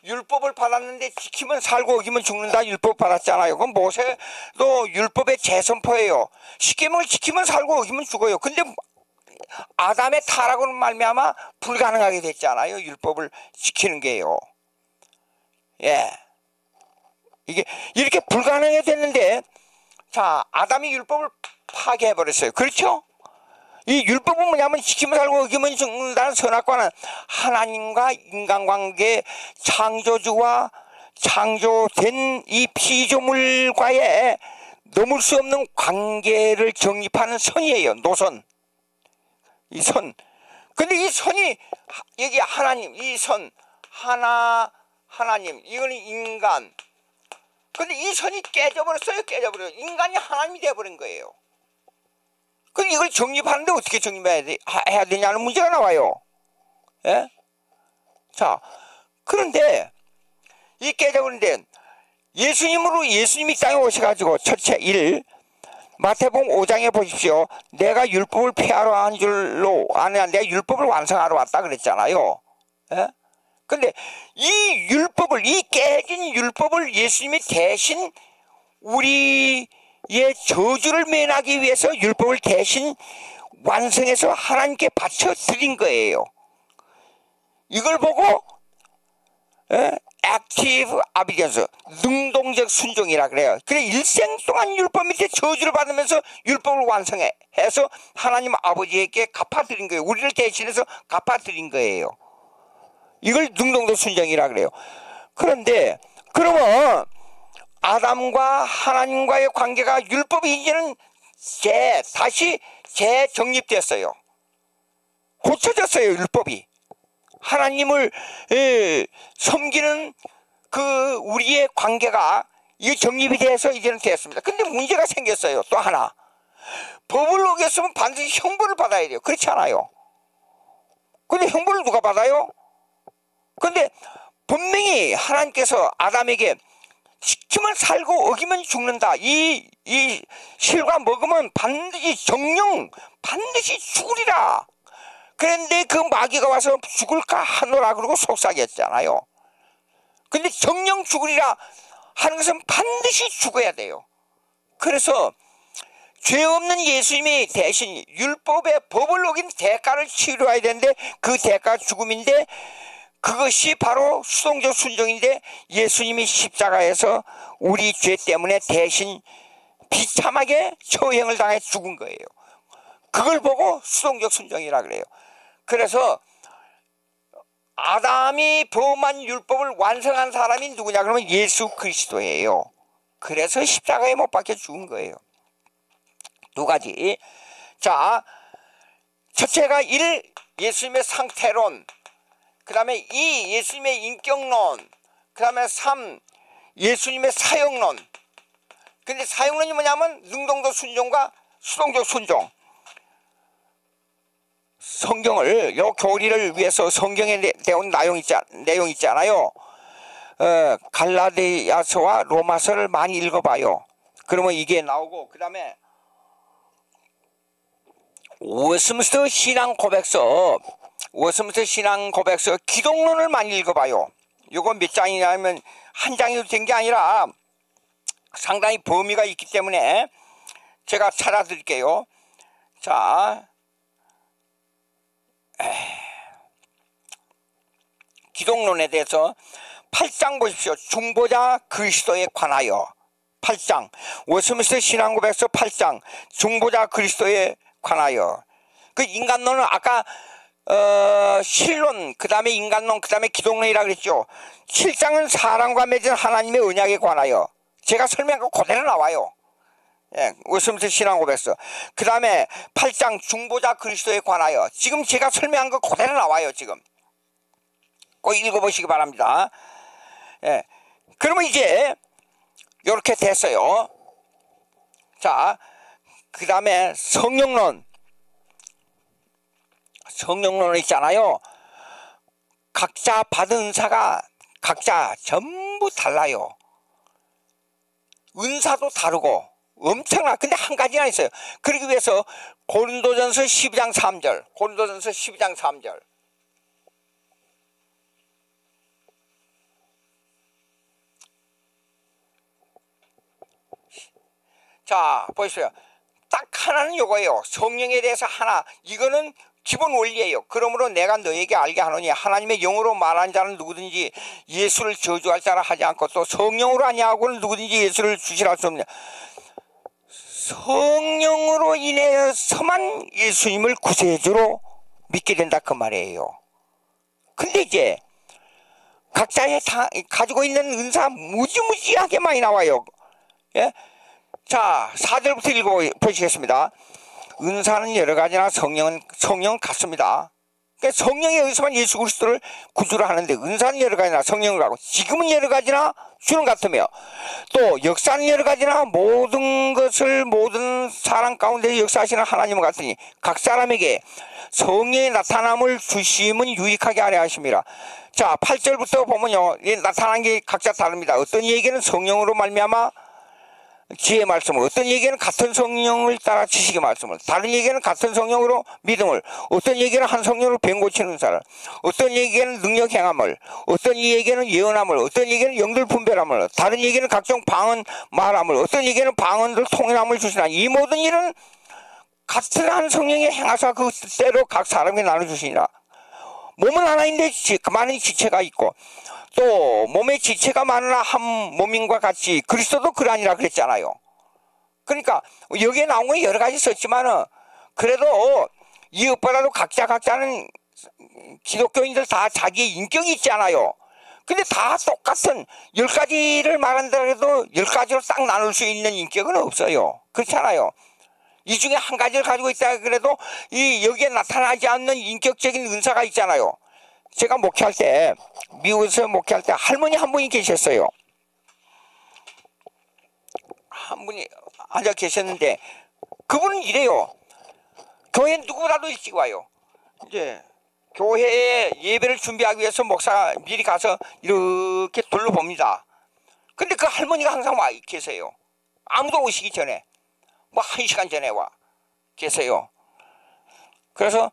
율법을 받았는데 지키면 살고 어기면 죽는다 율법 받았잖아요. 그럼 모세도 율법의 재선포예요. 십계명을 지키면 살고 어기면 죽어요. 근데 아담의 타락으로 말미암아 불가능하게 됐잖아요. 율법을 지키는 게요. 예, 이게 이렇게 불가능하게 됐는데, 자, 아담이 율법을 파괴해버렸어요. 그렇죠? 이 율법은 뭐냐면 지키면 살고 어기면 죽는다는 선악과는 하나님과 인간관계 창조주와 창조된 이 피조물과의 넘을 수 없는 관계를 정립하는 선이에요. 노선. 이 선. 근데 이 선이 여기 하나님, 이 선 하나님, 이거는 인간. 근데 이 선이 깨져버렸어요. 깨져버려요. 인간이 하나님이 되어버린 거예요. 근데 이걸 정립하는데 어떻게 정립해야 되냐는 문제가 나와요. 예? 자, 그런데 이 깨져버린데 예수님이 땅에 오셔가지고 첫째 1 마태복음 5장에 보십시오. 내가 율법을 폐하러 한 줄로 아니야, 내가 율법을 완성하러 왔다 그랬잖아요. 예? 근데 이 깨진 율법을 예수님이 대신 우리의 저주를 면하기 위해서 율법을 대신 완성해서 하나님께 바쳐 드린 거예요. 이걸 보고 액티브 아비디언스, 능동적 순종이라 그래요. 그래 일생 동안 율법 밑에 저주를 받으면서 율법을 완성해서 하나님 아버지에게 갚아드린 거예요. 우리를 대신해서 갚아드린 거예요. 이걸 능동적 순종이라 그래요. 그런데 그러면 아담과 하나님과의 관계가 율법이 이제는 다시 재정립됐어요. 고쳐졌어요. 율법이. 하나님을 섬기는 그 우리의 관계가 이 정립이 돼서 이제는 됐습니다. 근데 문제가 생겼어요. 또 하나. 법을 어겼으면 반드시 형벌을 받아야 돼요. 그렇지 않아요? 근데 형벌을 누가 받아요? 근데 분명히 하나님께서 아담에게 지키면 살고 어기면 죽는다. 이 실과 먹으면 반드시 정령 반드시 죽으리라. 그런데 그 마귀가 와서 죽을까 하노라 그러고 속삭였잖아요. 근데 정령 죽으리라 하는 것은 반드시 죽어야 돼요. 그래서 죄 없는 예수님이 대신 율법의 법을 어긴 대가를 치러야 되는데 그 대가가 죽음인데 그것이 바로 수동적 순종인데 예수님이 십자가에서 우리 죄 때문에 대신 비참하게 처형을 당해 죽은 거예요. 그걸 보고 수동적 순종이라 그래요. 그래서 아담이 범한 율법을 완성한 사람이 누구냐 그러면 예수 그리스도예요. 그래서 십자가에 못 박혀 죽은 거예요. 두 가지. 자, 첫째가 1. 예수님의 상태론, 그 다음에 2. 예수님의 인격론, 그 다음에 3. 예수님의 사역론. 근데 사역론이 뭐냐면 능동적 순종과 수동적 순종. 성경을, 요 교리를 위해서 성경에 내온 내용 있잖아요. 갈라디아서와 로마서를 많이 읽어봐요. 그러면 이게 나오고, 그 다음에 웨스민스터 신앙 고백서 기독론을 많이 읽어봐요. 요거 몇 장이냐면 한 장이 된 게 아니라 상당히 범위가 있기 때문에 제가 찾아드릴게요. 자, 기독론에 대해서 8장 보십시오. 중보자 그리스도에 관하여. 8장 웨스민스터 신앙 고백서 8장 중보자 그리스도에 관하여. 그 인간론은 아까 신론, 그 다음에 인간론, 그 다음에 기독론이라 그랬죠. 7장은 사람과 맺은 하나님의 언약에 관하여. 제가 설명한 거 그대로 나와요. 예, 웨스민스터 신앙 고백서. 그 다음에 8장 중보자 그리스도에 관하여. 지금 제가 설명한 거 그대로 나와요. 지금 꼭 읽어보시기 바랍니다. 예, 그러면 이제 이렇게 됐어요. 자, 그 다음에 성령론 있잖아요. 각자 받은 은사가 각자 전부 달라요. 은사도 다르고 엄청나. 근데 한 가지가 있어요. 그러기 위해서 고린도전서 12장 3절 자, 보십시오. 딱 하나는 요거예요. 성령에 대해서 하나. 이거는 기본 원리예요. 그러므로 내가 너에게 알게 하노니 하나님의 영으로 말하는 자는 누구든지 예수를 저주할 자라 하지 않고 또 성령으로 아니하고는 누구든지 예수를 주시라 할 수 없느냐. 성령으로 인해서만 예수님을 구세주로 믿게 된다 그 말이에요. 근데 이제 각자의 가지고 있는 은사 무지무지하게 많이 나와요. 예? 자, 4절부터 읽어보시겠습니다. 은사는 여러 가지나 성령은 같습니다. 그러니까 성령에 의해서만 예수 그리스도를 구주로 하는데 은사는 여러 가지나 성령을 하고 지금은 여러 가지나 주는 같으며 또 역사는 여러 가지나 모든 사람 가운데 역사하시는 하나님은 같으니 각 사람에게 성령의 나타남을 주심은 유익하게 하려 하십니다. 자, 8절부터 보면요, 나타난 게 각자 다릅니다. 어떤 얘기는 성령으로 말미암아 지혜의 말씀을, 어떤 얘기는 같은 성령을 따라 지식의 말씀을, 다른 얘기는 같은 성령으로 믿음을, 어떤 얘기는 한 성령으로 병 고치는 사람, 어떤 얘기는 능력 행함을, 어떤 얘기는 예언함을, 어떤 얘기는 영들 분별함을, 다른 얘기는 각종 방언 말함을, 어떤 얘기는 방언들 통일함을 주시나 이 모든 일은 같은 한 성령이 행하사 그 때로 각 사람에게 나눠주시니라. 몸은 하나인데 많은 지체가 있고 또 몸의 지체가 많으나 한 몸인과 같이 그리스도도 그러하니라 그랬잖아요. 그러니까 여기에 나온 건 여러 가지 썼지만은 그래도 이것보다도 각자는 기독교인들 다 자기의 인격이 있잖아요. 근데 다 똑같은 10가지를 말한다고 해도 10가지로 딱 나눌 수 있는 인격은 없어요. 그렇잖아요. 이 중에 한 가지를 가지고 있다 그래도 여기에 나타나지 않는 인격적인 은사가 있잖아요. 제가 목회할 때, 미국에서 목회할 때 할머니 한 분이 계셨어요. 한 분이 앉아 계셨는데 그분은 이래요. 교회 누구라도 일찍 와요. 이제 교회에 예배를 준비하기 위해서 목사가 미리 가서 이렇게 둘러봅니다. 근데 그 할머니가 항상 와 계세요. 아무도 오시기 전에. 뭐 1시간 전에 와 계세요. 그래서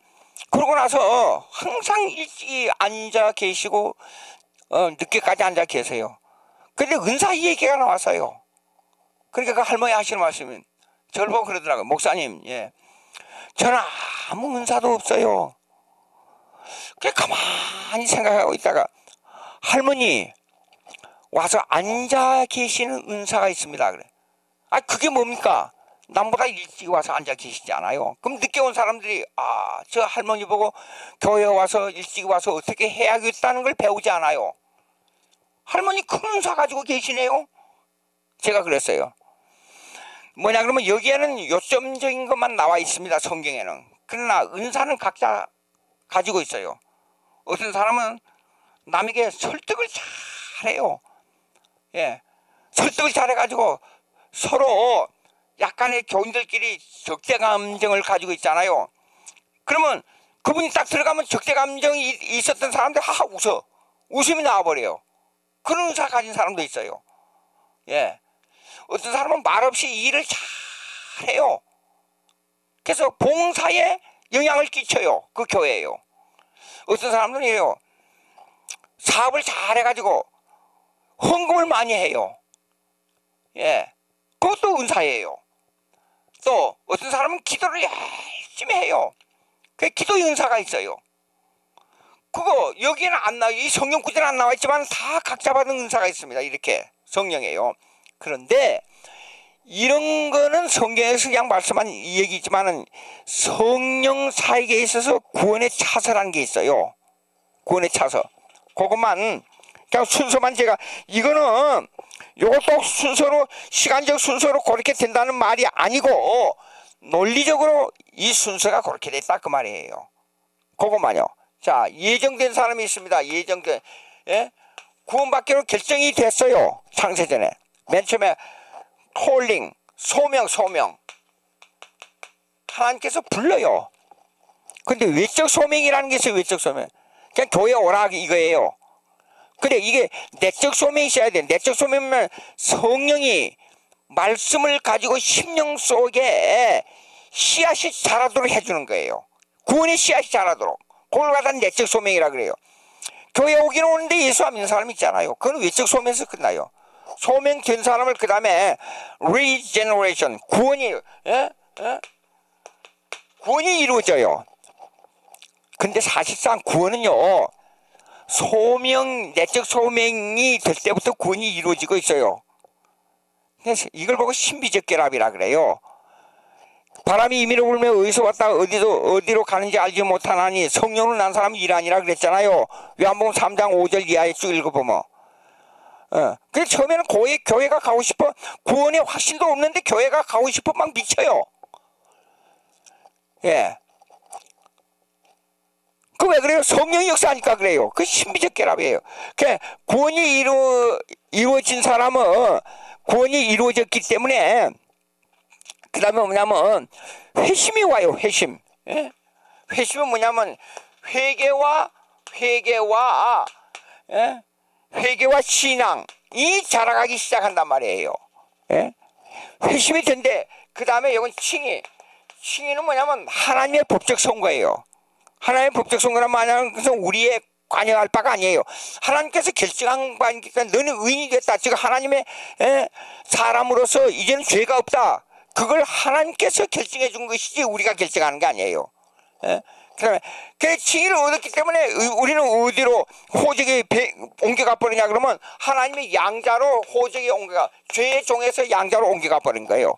그러고 나서 항상 일찍 앉아 계시고 늦게까지 앉아 계세요. 근데 은사 얘기가 나왔어요. 그러니까 그 할머니 하시는 말씀은 저를 보고 그러더라고요. 목사님, 예, 저는 아무 은사도 없어요. 그냥 가만히 생각하고 있다가 할머니 와서 앉아 계시는 은사가 있습니다. 그래. 아, 그게 뭡니까? 남보다 일찍 와서 앉아 계시지 않아요? 그럼 늦게 온 사람들이 저 할머니 보고 교회에 와서 일찍 와서 어떻게 해야겠다는 걸 배우지 않아요. 할머니 큰 은사 가지고 계시네요. 제가 그랬어요. 뭐냐 그러면 여기에는 요점적인 것만 나와 있습니다. 성경에는. 그러나 은사는 각자 가지고 있어요. 어떤 사람은 남에게 설득을 잘해요. 예, 설득을 잘해가지고 서로 약간의 교인들끼리 적대감정을 가지고 있잖아요. 그러면 그분이 딱 들어가면 적대감정이 있었던 사람들 하하 웃어. 웃음이 나와버려요. 그런 은사 가진 사람도 있어요. 예, 어떤 사람은 말없이 일을 잘해요. 그래서 봉사에 영향을 끼쳐요. 그 교회에요. 어떤 사람들은 이래요. 사업을 잘해가지고 헌금을 많이 해요. 예, 그것도 은사예요. 또 어떤 사람은 기도를 열심히 해요. 그 기도 은사가 있어요. 그거 여기에는 안 나와, 이 성경 구절에 안 나와 있지만 다 각자 받은 은사가 있습니다. 이렇게 성령이에요. 그런데 이런 거는 성경에서 그냥 말씀한 이 얘기지만은 성령 사역에 있어서 구원의 차서라는 게 있어요. 구원의 차서. 그것만 그냥 순서만 제가 이거는 이것도 순서로 시간적 순서로 그렇게 된다는 말이 아니고 논리적으로 이 순서가 그렇게 됐다 그 말이에요. 그것만요. 자, 예정된 사람이 있습니다. 예정된, 예? 구원받기로 결정이 됐어요. 창세전에. 맨 처음에 콜링, 소명 하나님께서 불러요. 근데 외적 소명이라는 게 있어요. 외적 소명. 그냥 교회 오라 이거예요. 근데 이게 내적 소명이 있어야 돼. 내적 소명이면 성령이 말씀을 가지고 심령 속에 씨앗이 자라도록 해주는 거예요. 구원의 씨앗이 자라도록. 그걸 갖다 내적 소명이라 그래요. 교회 오기는 오는데 예수 안 믿는 사람 있잖아요. 그건 외적 소명에서 끝나요. 소명된 사람을 그 다음에 regeneration, 구원이 이루어져요. 근데 사실상 구원은요, 내적 소명이 될 때부터 구원이 이루어지고 있어요. 그래서 이걸 보고 신비적 결합이라 그래요. 바람이 임의로 불며 어디서 왔다 어디로 가는지 알지 못하나니 성령으로 난 사람이 일하니라 그랬잖아요. 요한복음 3장 5절 이하에 쭉 읽어보면. 그래서 처음에는 교회가 가고 싶어, 구원의 확신도 없는데 교회가 가고 싶어 막 미쳐요. 예. 그 왜 그래요? 성령이 역사하니까 그래요. 그 신비적 결합이에요. 그 구원이 이루어진 사람은 구원이 이루어졌기 때문에 그 다음에 뭐냐면 회심이 와요. 회심. 예? 회심은 뭐냐면 회개와 예? 회개와 신앙이 자라가기 시작한단 말이에요. 예? 회심이 된대. 그 다음에 이건 칭의는 뭐냐면 하나님의 법적 선거예요. 하나님의 법적 선거란 말은 우리의 관여할 바가 아니에요. 하나님께서 결정한 바니까 너는 의인이 됐다. 즉 하나님의 사람으로서 이제는 죄가 없다. 그걸 하나님께서 결정해 준 것이지 우리가 결정하는 게 아니에요. 그다음에 그 칭의를 얻었기 때문에 우리는 어디로 호적이 옮겨가 버리냐 그러면 하나님의 양자로 호적이 옮겨가, 죄의 종에서 양자로 옮겨가 버린 거예요.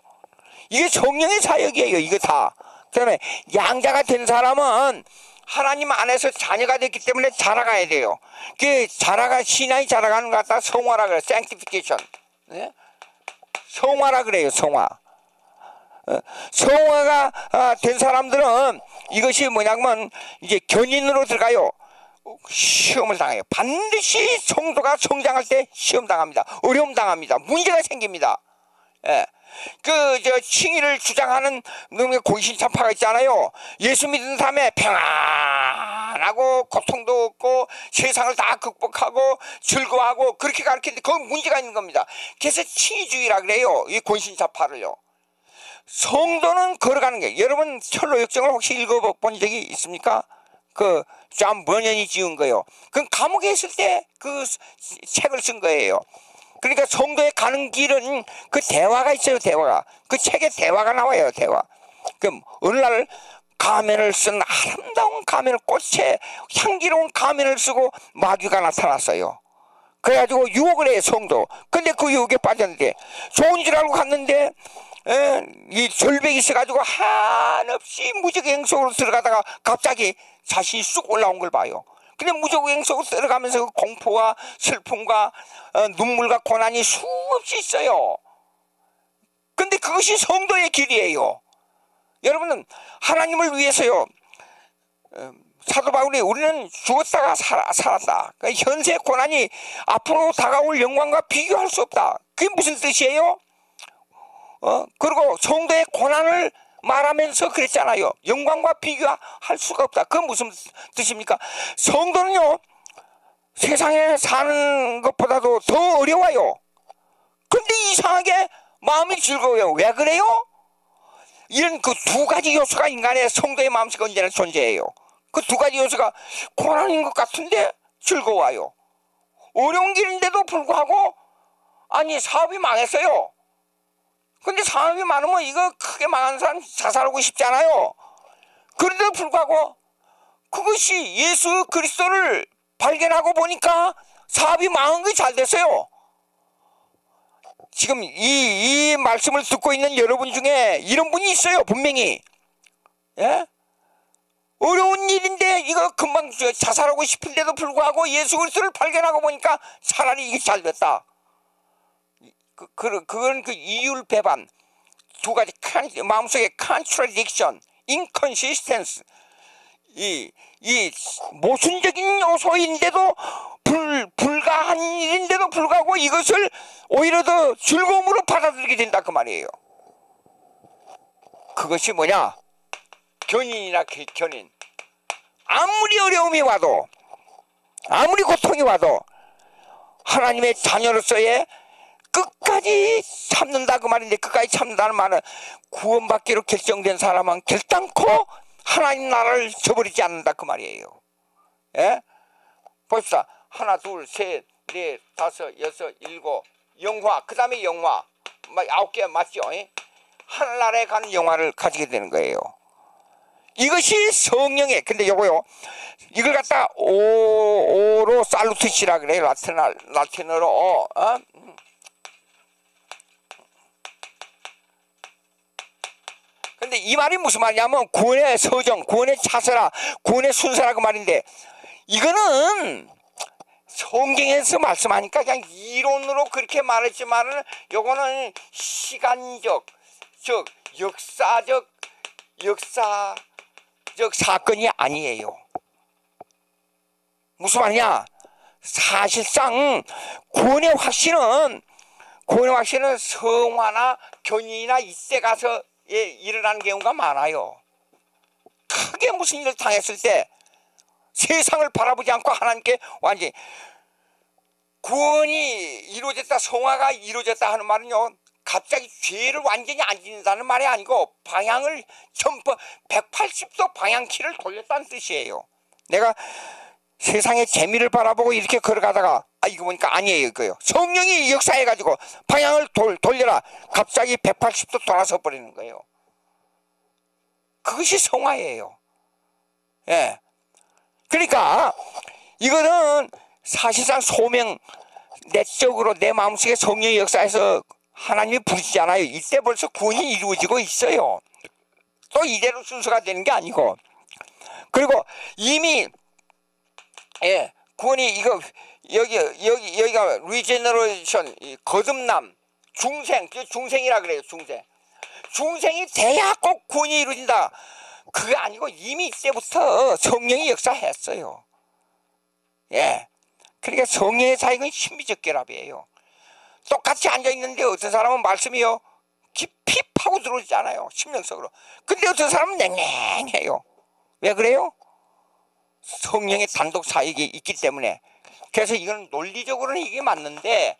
이게 성령의 사역이에요. 이거 다. 그다음에 양자가 된 사람은 하나님 안에서 자녀가 됐기 때문에 자라가야 돼요. 그 신앙이 자라가는 것 같다 성화라 그래요. sanctification. 네? 성화라 그래요. 성화. 성화가 된 사람들은 이것이 뭐냐면 이제 견인으로 들어가요. 시험을 당해요. 반드시 성도가 성장할 때 시험 당합니다. 어려움 당합니다. 문제가 생깁니다. 예. 칭의를 주장하는 놈의 고신찬파가 있잖아요. 예수 믿은 다음에 평안하고 고통도 없고 세상을 다 극복하고 즐거워하고 그렇게 가르치는데 그건 문제가 있는 겁니다. 그래서 칭의주의라 그래요. 이 고신찬파를요. 성도는 걸어가는 게, 여러분 철로역정을 혹시 읽어본 적이 있습니까? 존 버년이 지은 거예요. 그건 감옥에 있을 때 그 책을 쓴 거예요. 그러니까 성도에 가는 길은 그 대화가 있어요. 대화가. 그 책에 대화가 나와요. 대화. 그럼 어느 날 가면을 쓴 아름다운 가면을, 꽃에 향기로운 가면을 쓰고 마귀가 나타났어요. 그래가지고 유혹을 해요. 성도. 근데 그 유혹에 빠졌는데 좋은 줄 알고 갔는데 이 절벽이 있어가지고 한없이 무적행 속으로 들어가다가 갑자기 자신이 쑥 올라온 걸 봐요. 근데 무적행 속으로 들어가면서 그 공포와 슬픔과 눈물과 고난이 수없이 있어요. 근데 그것이 성도의 길이에요. 여러분은 하나님을 위해서요. 사도 바울이 우리는 죽었다가 살았다. 그러니까 현세 고난이 앞으로 다가올 영광과 비교할 수 없다. 그게 무슨 뜻이에요? 그리고 성도의 고난을 말하면서 그랬잖아요. 영광과 비교할 수가 없다. 그건 무슨 뜻입니까? 성도는요, 세상에 사는 것보다도 더 어려워요. 근데 이상하게 마음이 즐거워요. 왜 그래요? 이런 그 두 가지 요소가 인간의 성도의 마음속에 언제나 존재해요. 그 두 가지 요소가 고난인 것 같은데 즐거워요. 어려운 길인데도 불구하고, 아니, 사업이 망했어요. 근데 사업이 많으면 이거 크게 망한 사람 자살하고 싶잖아요. 그런데도 불구하고 그것이 예수 그리스도를 발견하고 보니까 사업이 망한 게 잘 됐어요. 지금 이 말씀을 듣고 있는 여러분 중에 이런 분이 있어요. 분명히. 예? 어려운 일인데 이거 금방 자살하고 싶은데도 불구하고 예수 그리스도를 발견하고 보니까 차라리 이게 잘 됐다. 그건 그 이율 배반, 두 가지 마음속에 contradiction, inconsistence, 이 모순적인 요소인데도 불가한 일인데도 불구하고 이것을 오히려 더 즐거움으로 받아들이게 된다 그 말이에요. 그것이 뭐냐? 견인이나 견인. 아무리 어려움이 와도, 아무리 고통이 와도 하나님의 자녀로서의 끝까지 참는다 그 말인데, 끝까지 참는다는 말은 구원받기로 결정된 사람은 결단코 하나님 나라를 저버리지 않는다 그 말이에요. 예? 봅시다. 하나, 둘, 셋, 넷, 다섯, 여섯, 일곱, 영화, 그 다음에 영화 9개 맞죠? 하늘나라에 가는 영화를 가지게 되는 거예요. 이것이 성령의, 근데 요거요, 이걸 갖다 오로 살루티시라 그래요. 라틴어로. 근데 이 말이 무슨 말이냐면 구원의 서정, 구원의 차세라, 구원의 순서라 그 말인데, 이거는 성경에서 말씀하니까 그냥 이론으로 그렇게 말했지만은 요거는 시간적, 즉 역사적 사건이 아니에요. 무슨 말이냐? 사실상 구원의 확신은 성화나 견인이나 이때 가서 일어나는 경우가 많아요. 크게 무슨 일을 당했을 때 세상을 바라보지 않고 하나님께 완전히 구원이 이루어졌다, 성화가 이루어졌다 하는 말은요, 갑자기 죄를 완전히 안 짓는다는 말이 아니고 방향을 전부 180도 방향키를 돌렸다는 뜻이에요. 내가 세상의 재미를 바라보고 이렇게 걸어가다가 이거 보니까 아니에요. 이거요. 성령이 역사해가지고 방향을 돌려라. 갑자기 180도 돌아서 버리는 거예요. 그것이 성화예요. 예. 그러니까 이거는 사실상 소명, 내적으로 내 마음속에 성령의 역사에서 하나님이 부르시잖아요. 이때 벌써 구원이 이루어지고 있어요. 또 이대로 순서가 되는 게 아니고. 그리고 이미 구원이 이거 여기가 리제너레이션, 거듭남, 중생이라 그래요. 중생이 돼야 꼭 구원이 이루어진다. 그게 아니고 이미 이때부터 성령이 역사했어요. 예. 그러니까 성령의 사역은 신비적 결합이에요. 똑같이 앉아있는데 어떤 사람은 말씀이요 깊이 파고 들어오지 않아요. 심령속으로. 근데 어떤 사람은 냉랭해요. 왜 그래요? 성령의 단독 사역이 있기 때문에. 그래서 이건 논리적으로는 이게 맞는데,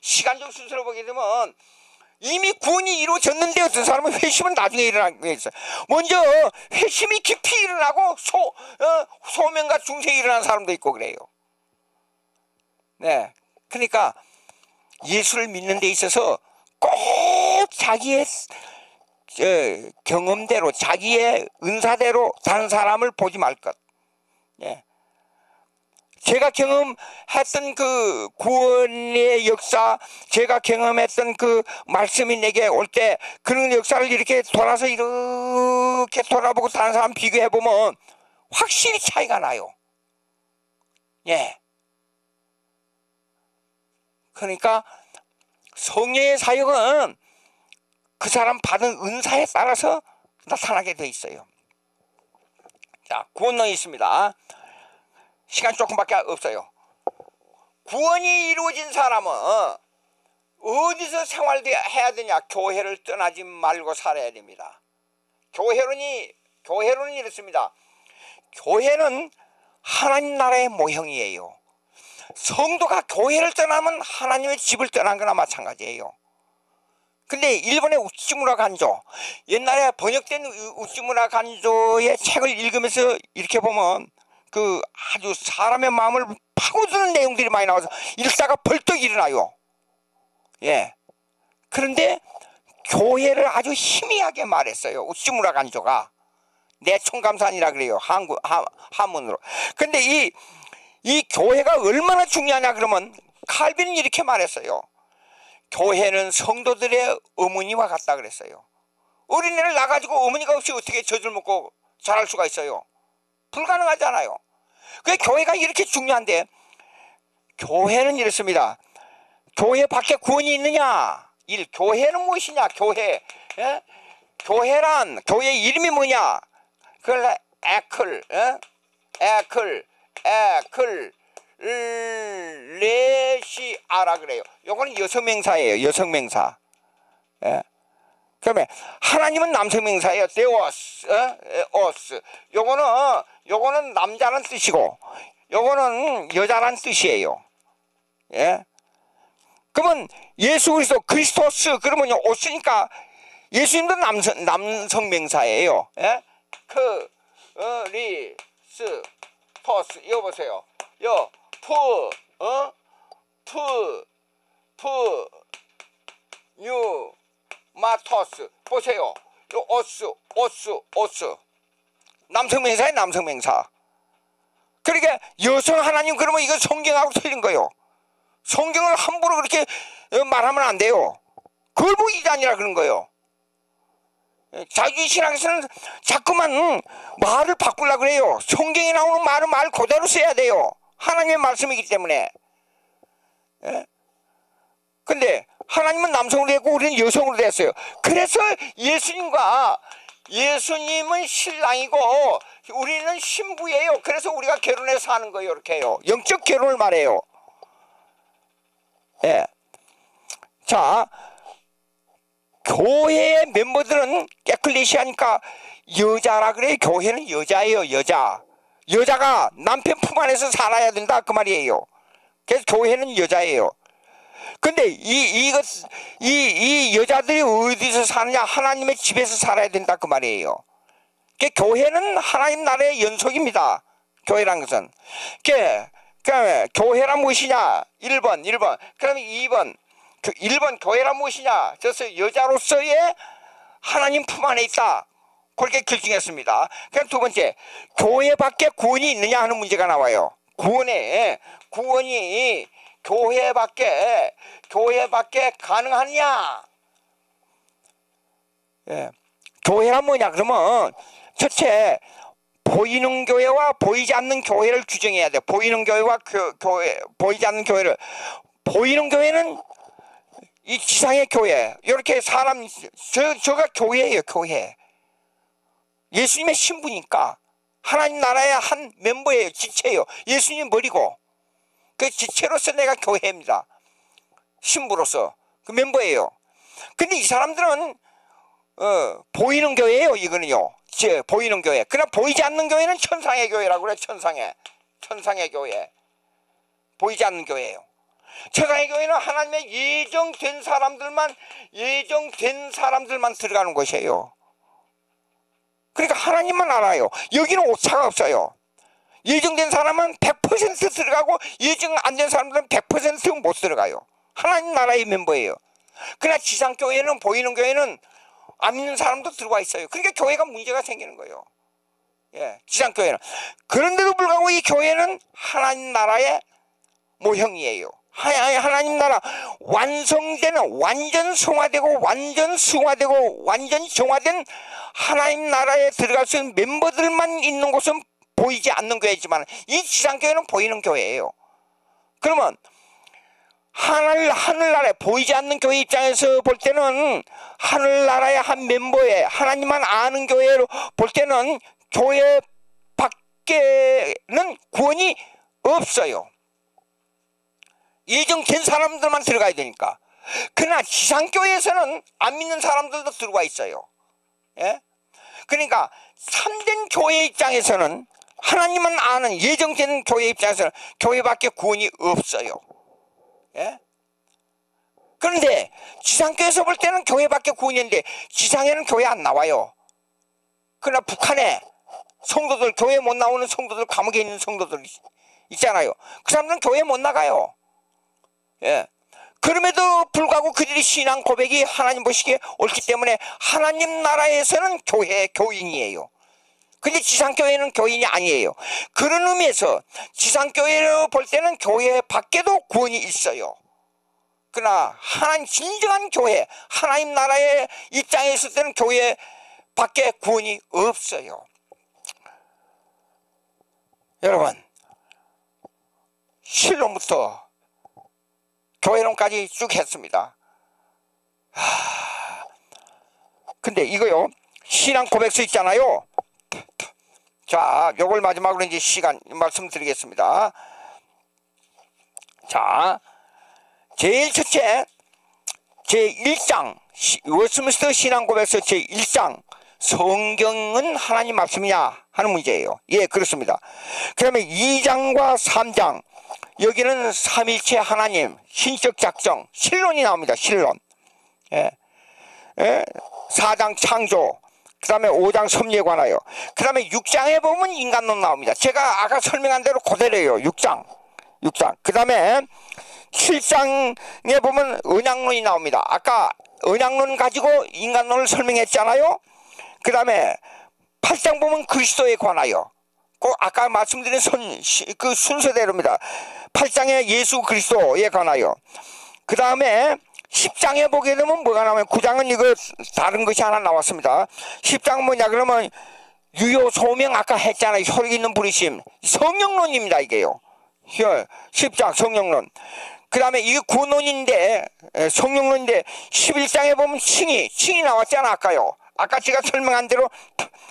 시간적 순서로 보게 되면 이미 구원이 이루어졌는데 어떤 사람은 회심은 나중에 일어나는 게 있어요. 먼저 회심이 깊이 일어나고 소명과 중생이 일어나는 사람도 있고 그래요. 네, 그러니까 예수를 믿는 데 있어서 꼭 자기의 경험대로, 자기의 은사대로 다른 사람을 보지 말 것. 예. 제가 경험했던 그 구원의 역사, 제가 경험했던 그 말씀이 내게 올 때 그런 역사를 이렇게 돌아서 이렇게 돌아보고 다른 사람 비교해보면 확실히 차이가 나요. 예. 그러니까 성령의 사역은 그 사람 받은 은사에 따라서 나타나게 돼 있어요. 자, 구원론이 있습니다. 시간 조금밖에 없어요. 구원이 이루어진 사람은 어디서 생활해야 되냐? 교회를 떠나지 말고 살아야 됩니다. 교회론이 이렇습니다. 교회는 하나님 나라의 모형이에요. 성도가 교회를 떠나면 하나님의 집을 떠난 거나 마찬가지예요. 근데 일본의 우찌무라 간조, 옛날에 번역된 우찌무라 간조의 책을 읽으면서 이렇게 보면 그 아주 사람의 마음을 파고드는 내용들이 많이 나와서 읽다가 벌떡 일어나요. 예. 그런데 교회를 아주 희미하게 말했어요. 우찌무라 간조가. 내총감산이라 그래요. 한문으로. 근데 이 교회가 얼마나 중요하냐 그러면 칼빈은 이렇게 말했어요. 교회는 성도들의 어머니와 같다 그랬어요. 어린애를 낳아가지고 어머니가 없이 어떻게 젖을 먹고 자랄 수가 있어요? 불가능하잖아요. 그 교회가 이렇게 중요한데, 교회는 이렇습니다. 교회 밖에 구원이 있느냐? 교회는 무엇이냐? 교회. 예? 교회 이름이 뭐냐? 그걸 레시아라 그래요. 요거는 여성명사예요. 여성명사. 예. 그러면 하나님은 남성명사예요. 데오스, 오스. 요거는 남자란 뜻이고, 요거는 여자란 뜻이에요. 예. 그러면 예수 그리스도 크리스토스 그러면 오스니까 예수님도 남성명사예요. 예. 크리스토스 이거 보세요. 마토스 보세요. 오스 남성명사에 남성명사. 그러니까 여성 하나님 그러면 이거 성경하고 틀린 거예요. 성경을 함부로 그렇게 말하면 안 돼요. 그걸 보고 이단이라 그런 거예요. 자유주의 신학에서는 자꾸만 말을 바꾸려고 그래요. 성경에 나오는 말은 말 그대로 써야 돼요. 하나님의 말씀이기 때문에. 예? 근데 하나님은 남성으로 됐고 우리는 여성으로 됐어요. 그래서 예수님은 신랑이고 우리는 신부예요. 그래서 우리가 결혼해서 하는 거예요. 이렇게 해요. 영적 결혼을 말해요. 예. 자, 교회의 멤버들은 에클레시아니까 여자라 그래요. 교회는 여자예요. 여자가 남편 품 안에서 살아야 된다 그 말이에요. 그래서 교회는 여자예요. 근데 이 여자들이 어디서 사느냐? 하나님의 집에서 살아야 된다 그 말이에요. 교회는 하나님 나라의 연속입니다. 교회란 것은. 그러니까 교회란 무엇이냐? 1번. 그러면 2번. 1번 교회란 무엇이냐? 그래서 여자로서의 하나님 품 안에 있다. 그렇게 결정했습니다. 그럼 두 번째, 교회 밖에 구원이 있느냐 하는 문제가 나와요. 구원이 교회 밖에 가능하느냐? 예. 교회란 뭐냐? 그러면 첫째, 보이는 교회와 보이지 않는 교회를 규정해야 돼. 보이는 교회와 보이지 않는 교회를. 보이는 교회는 이 지상의 교회, 이렇게 사람, 저가 교회예요, 교회. 예수님의 신부니까 하나님 나라의 한 멤버예요, 지체예요. 예수님 머리고 그 지체로서 내가 교회입니다. 신부로서 그 멤버예요. 근데 이 사람들은 보이는 교회예요. 이거는요, 보이는 교회. 그러나 보이지 않는 교회는 천상의 교회라고 그래요. 천상의 교회, 보이지 않는 교회예요. 천상의 교회는 하나님의 예정된 사람들만 들어가는 곳이에요. 그러니까 하나님만 알아요. 여기는 오차가 없어요. 예정된 사람은 100% 들어가고 예정 안 된 사람들은 100% 못 들어가요. 하나님 나라의 멤버예요. 그러나 지상교회는, 보이는 교회는 안 믿는 사람도 들어와 있어요. 그러니까 교회가 문제가 생기는 거예요. 예, 지상교회는. 그런데도 불구하고 이 교회는 하나님 나라의 모형이에요. 하나님 나라 완성되는, 완전 성화되고 완전 승화되고 완전 정화된 하나님 나라에 들어갈 수 있는 멤버들만 있는 곳은 보이지 않는 교회지만 이 지상교회는 보이는 교회예요. 그러면 하늘나라에 보이지 않는 교회 입장에서 볼 때는 하늘나라의 한 멤버에 하나님만 아는 교회로 볼 때는 교회 밖에는 구원이 없어요. 예정된 사람들만 들어가야 되니까. 그러나 지상교회에서는 안 믿는 사람들도 들어와 있어요. 예? 그러니까 참된 교회 입장에서는, 하나님만 아는 예정된 교회 입장에서는 교회 밖에 구원이 없어요. 예? 그런데 지상교회에서 볼 때는 교회 밖에 구원이 있는데 지상에는 교회 안 나와요. 그러나 북한에 성도들, 교회 못 나오는 성도들, 감옥에 있는 성도들 있잖아요. 그 사람들은 교회 못 나가요. 예. 그럼에도 불구하고 그들이 신앙 고백이 하나님 보시기에 옳기 때문에 하나님 나라에서는 교인이에요. 근데 지상교회는 교인이 아니에요. 그런 의미에서 지상교회로 볼 때는 교회 밖에도 구원이 있어요. 그러나 진정한 교회, 하나님 나라의 입장에 있을 때는 교회 밖에 구원이 없어요. 여러분, 실론부터 교회론까지 쭉 했습니다. 근데 이거요, 신앙 고백서 있잖아요. 자, 요걸 마지막으로 이제 말씀드리겠습니다. 자, 제일 첫째, 제1장, 웨스트민스터 신앙 고백서 제1장, 성경은 하나님 말씀이냐 하는 문제예요. 예, 그렇습니다. 그러면 2장과 3장, 여기는 삼일체 하나님, 신적 작정, 신론이 나옵니다. 신론. 예. 예. 4장 창조, 그 다음에 5장 섭리에 관하여, 그 다음에 6장에 보면 인간론 나옵니다. 제가 아까 설명한 대로 그대로예요. 6장. 그 다음에 7장에 보면 언약론이 나옵니다. 아까 언약론 가지고 인간론을 설명했잖아요. 그 다음에 8장 보면 그리스도에 관하여, 꼭 아까 말씀드린 그 순서대로입니다. 8장에 예수 그리스도에 관하여, 그 다음에 10장에 보게 되면 뭐가 나오면 9장은 이거 다른 것이 하나 나왔습니다. 10장은 뭐냐 그러면 유효 소명 아까 했잖아요. 혈기 있는 부르심 성령론입니다. 이게요. 10장 성령론. 그 다음에 이게 구론인데 성령론인데 11장에 보면 칭이 나왔잖아. 아까요. 아까 제가 설명한 대로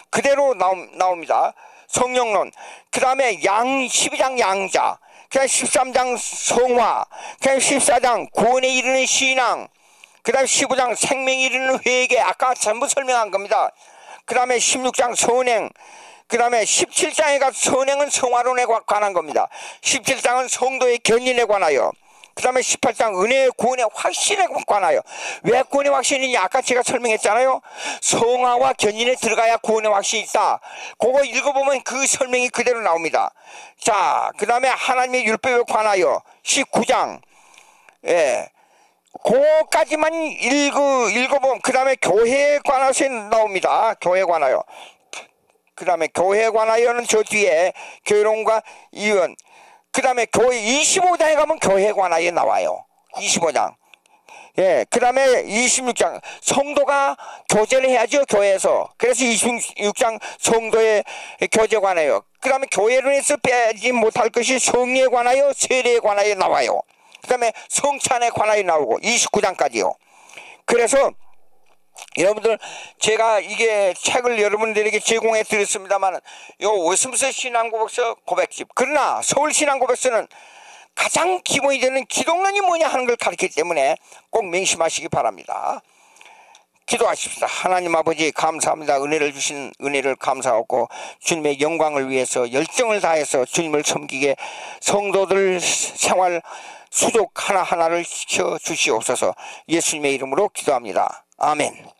그대로 나옵니다. 성령론. 그 다음에 12장 양자, 그다음 13장 성화, 그다음 14장 구원에 이르는 신앙, 그 다음에 15장 생명에 이르는 회개, 아까 전부 설명한 겁니다. 그 다음에 16장 선행, 그 다음에 17장에 가서 선행은 성화론에 관한 겁니다. 17장은 성도의 견인에 관하여, 그 다음에 18장 은혜의 구원의 확신에 관하여. 왜 구원의 확신이냐 아까 제가 설명했잖아요. 성화와 견인에 들어가야 구원의 확신이 있다. 그거 읽어보면 그 설명이 그대로 나옵니다. 자, 그 다음에 하나님의 율법에 관하여 19장, 그거까지만 읽어보면 그 다음에 교회에 관해서 나옵니다. 교회에 관하여. 그 다음에 교회에 관하여는 저 뒤에 교회론과 이원, 그 다음에 교회 25장에 가면 교회에 관하여 나와요. 25장. 그 다음에 26장 성도가 교제를 해야죠. 교회에서. 그래서 26장 성도의 교제에 관하여. 그 다음에 교회론에서 빼지 못할 것이 성리에 관하여 세례에 관하여 나와요. 그 다음에 성찬에 관하여 나오고 29장까지요. 그래서 여러분들 제가 이게 책을 여러분들에게 제공해 드렸습니다만 요 웨스민스터 신앙고백서 고백집, 그러나 서울 신앙고백서는 가장 기본이 되는 기독론이 뭐냐 하는 걸 가르치기 때문에 꼭 명심하시기 바랍니다. 기도하십시다. 하나님 아버지 감사합니다. 은혜를 주신 은혜를 감사하고 주님의 영광을 위해서 열정을 다해서 주님을 섬기게 성도들 생활 수족 하나하나를 지켜주시옵소서. 예수님의 이름으로 기도합니다. 아멘.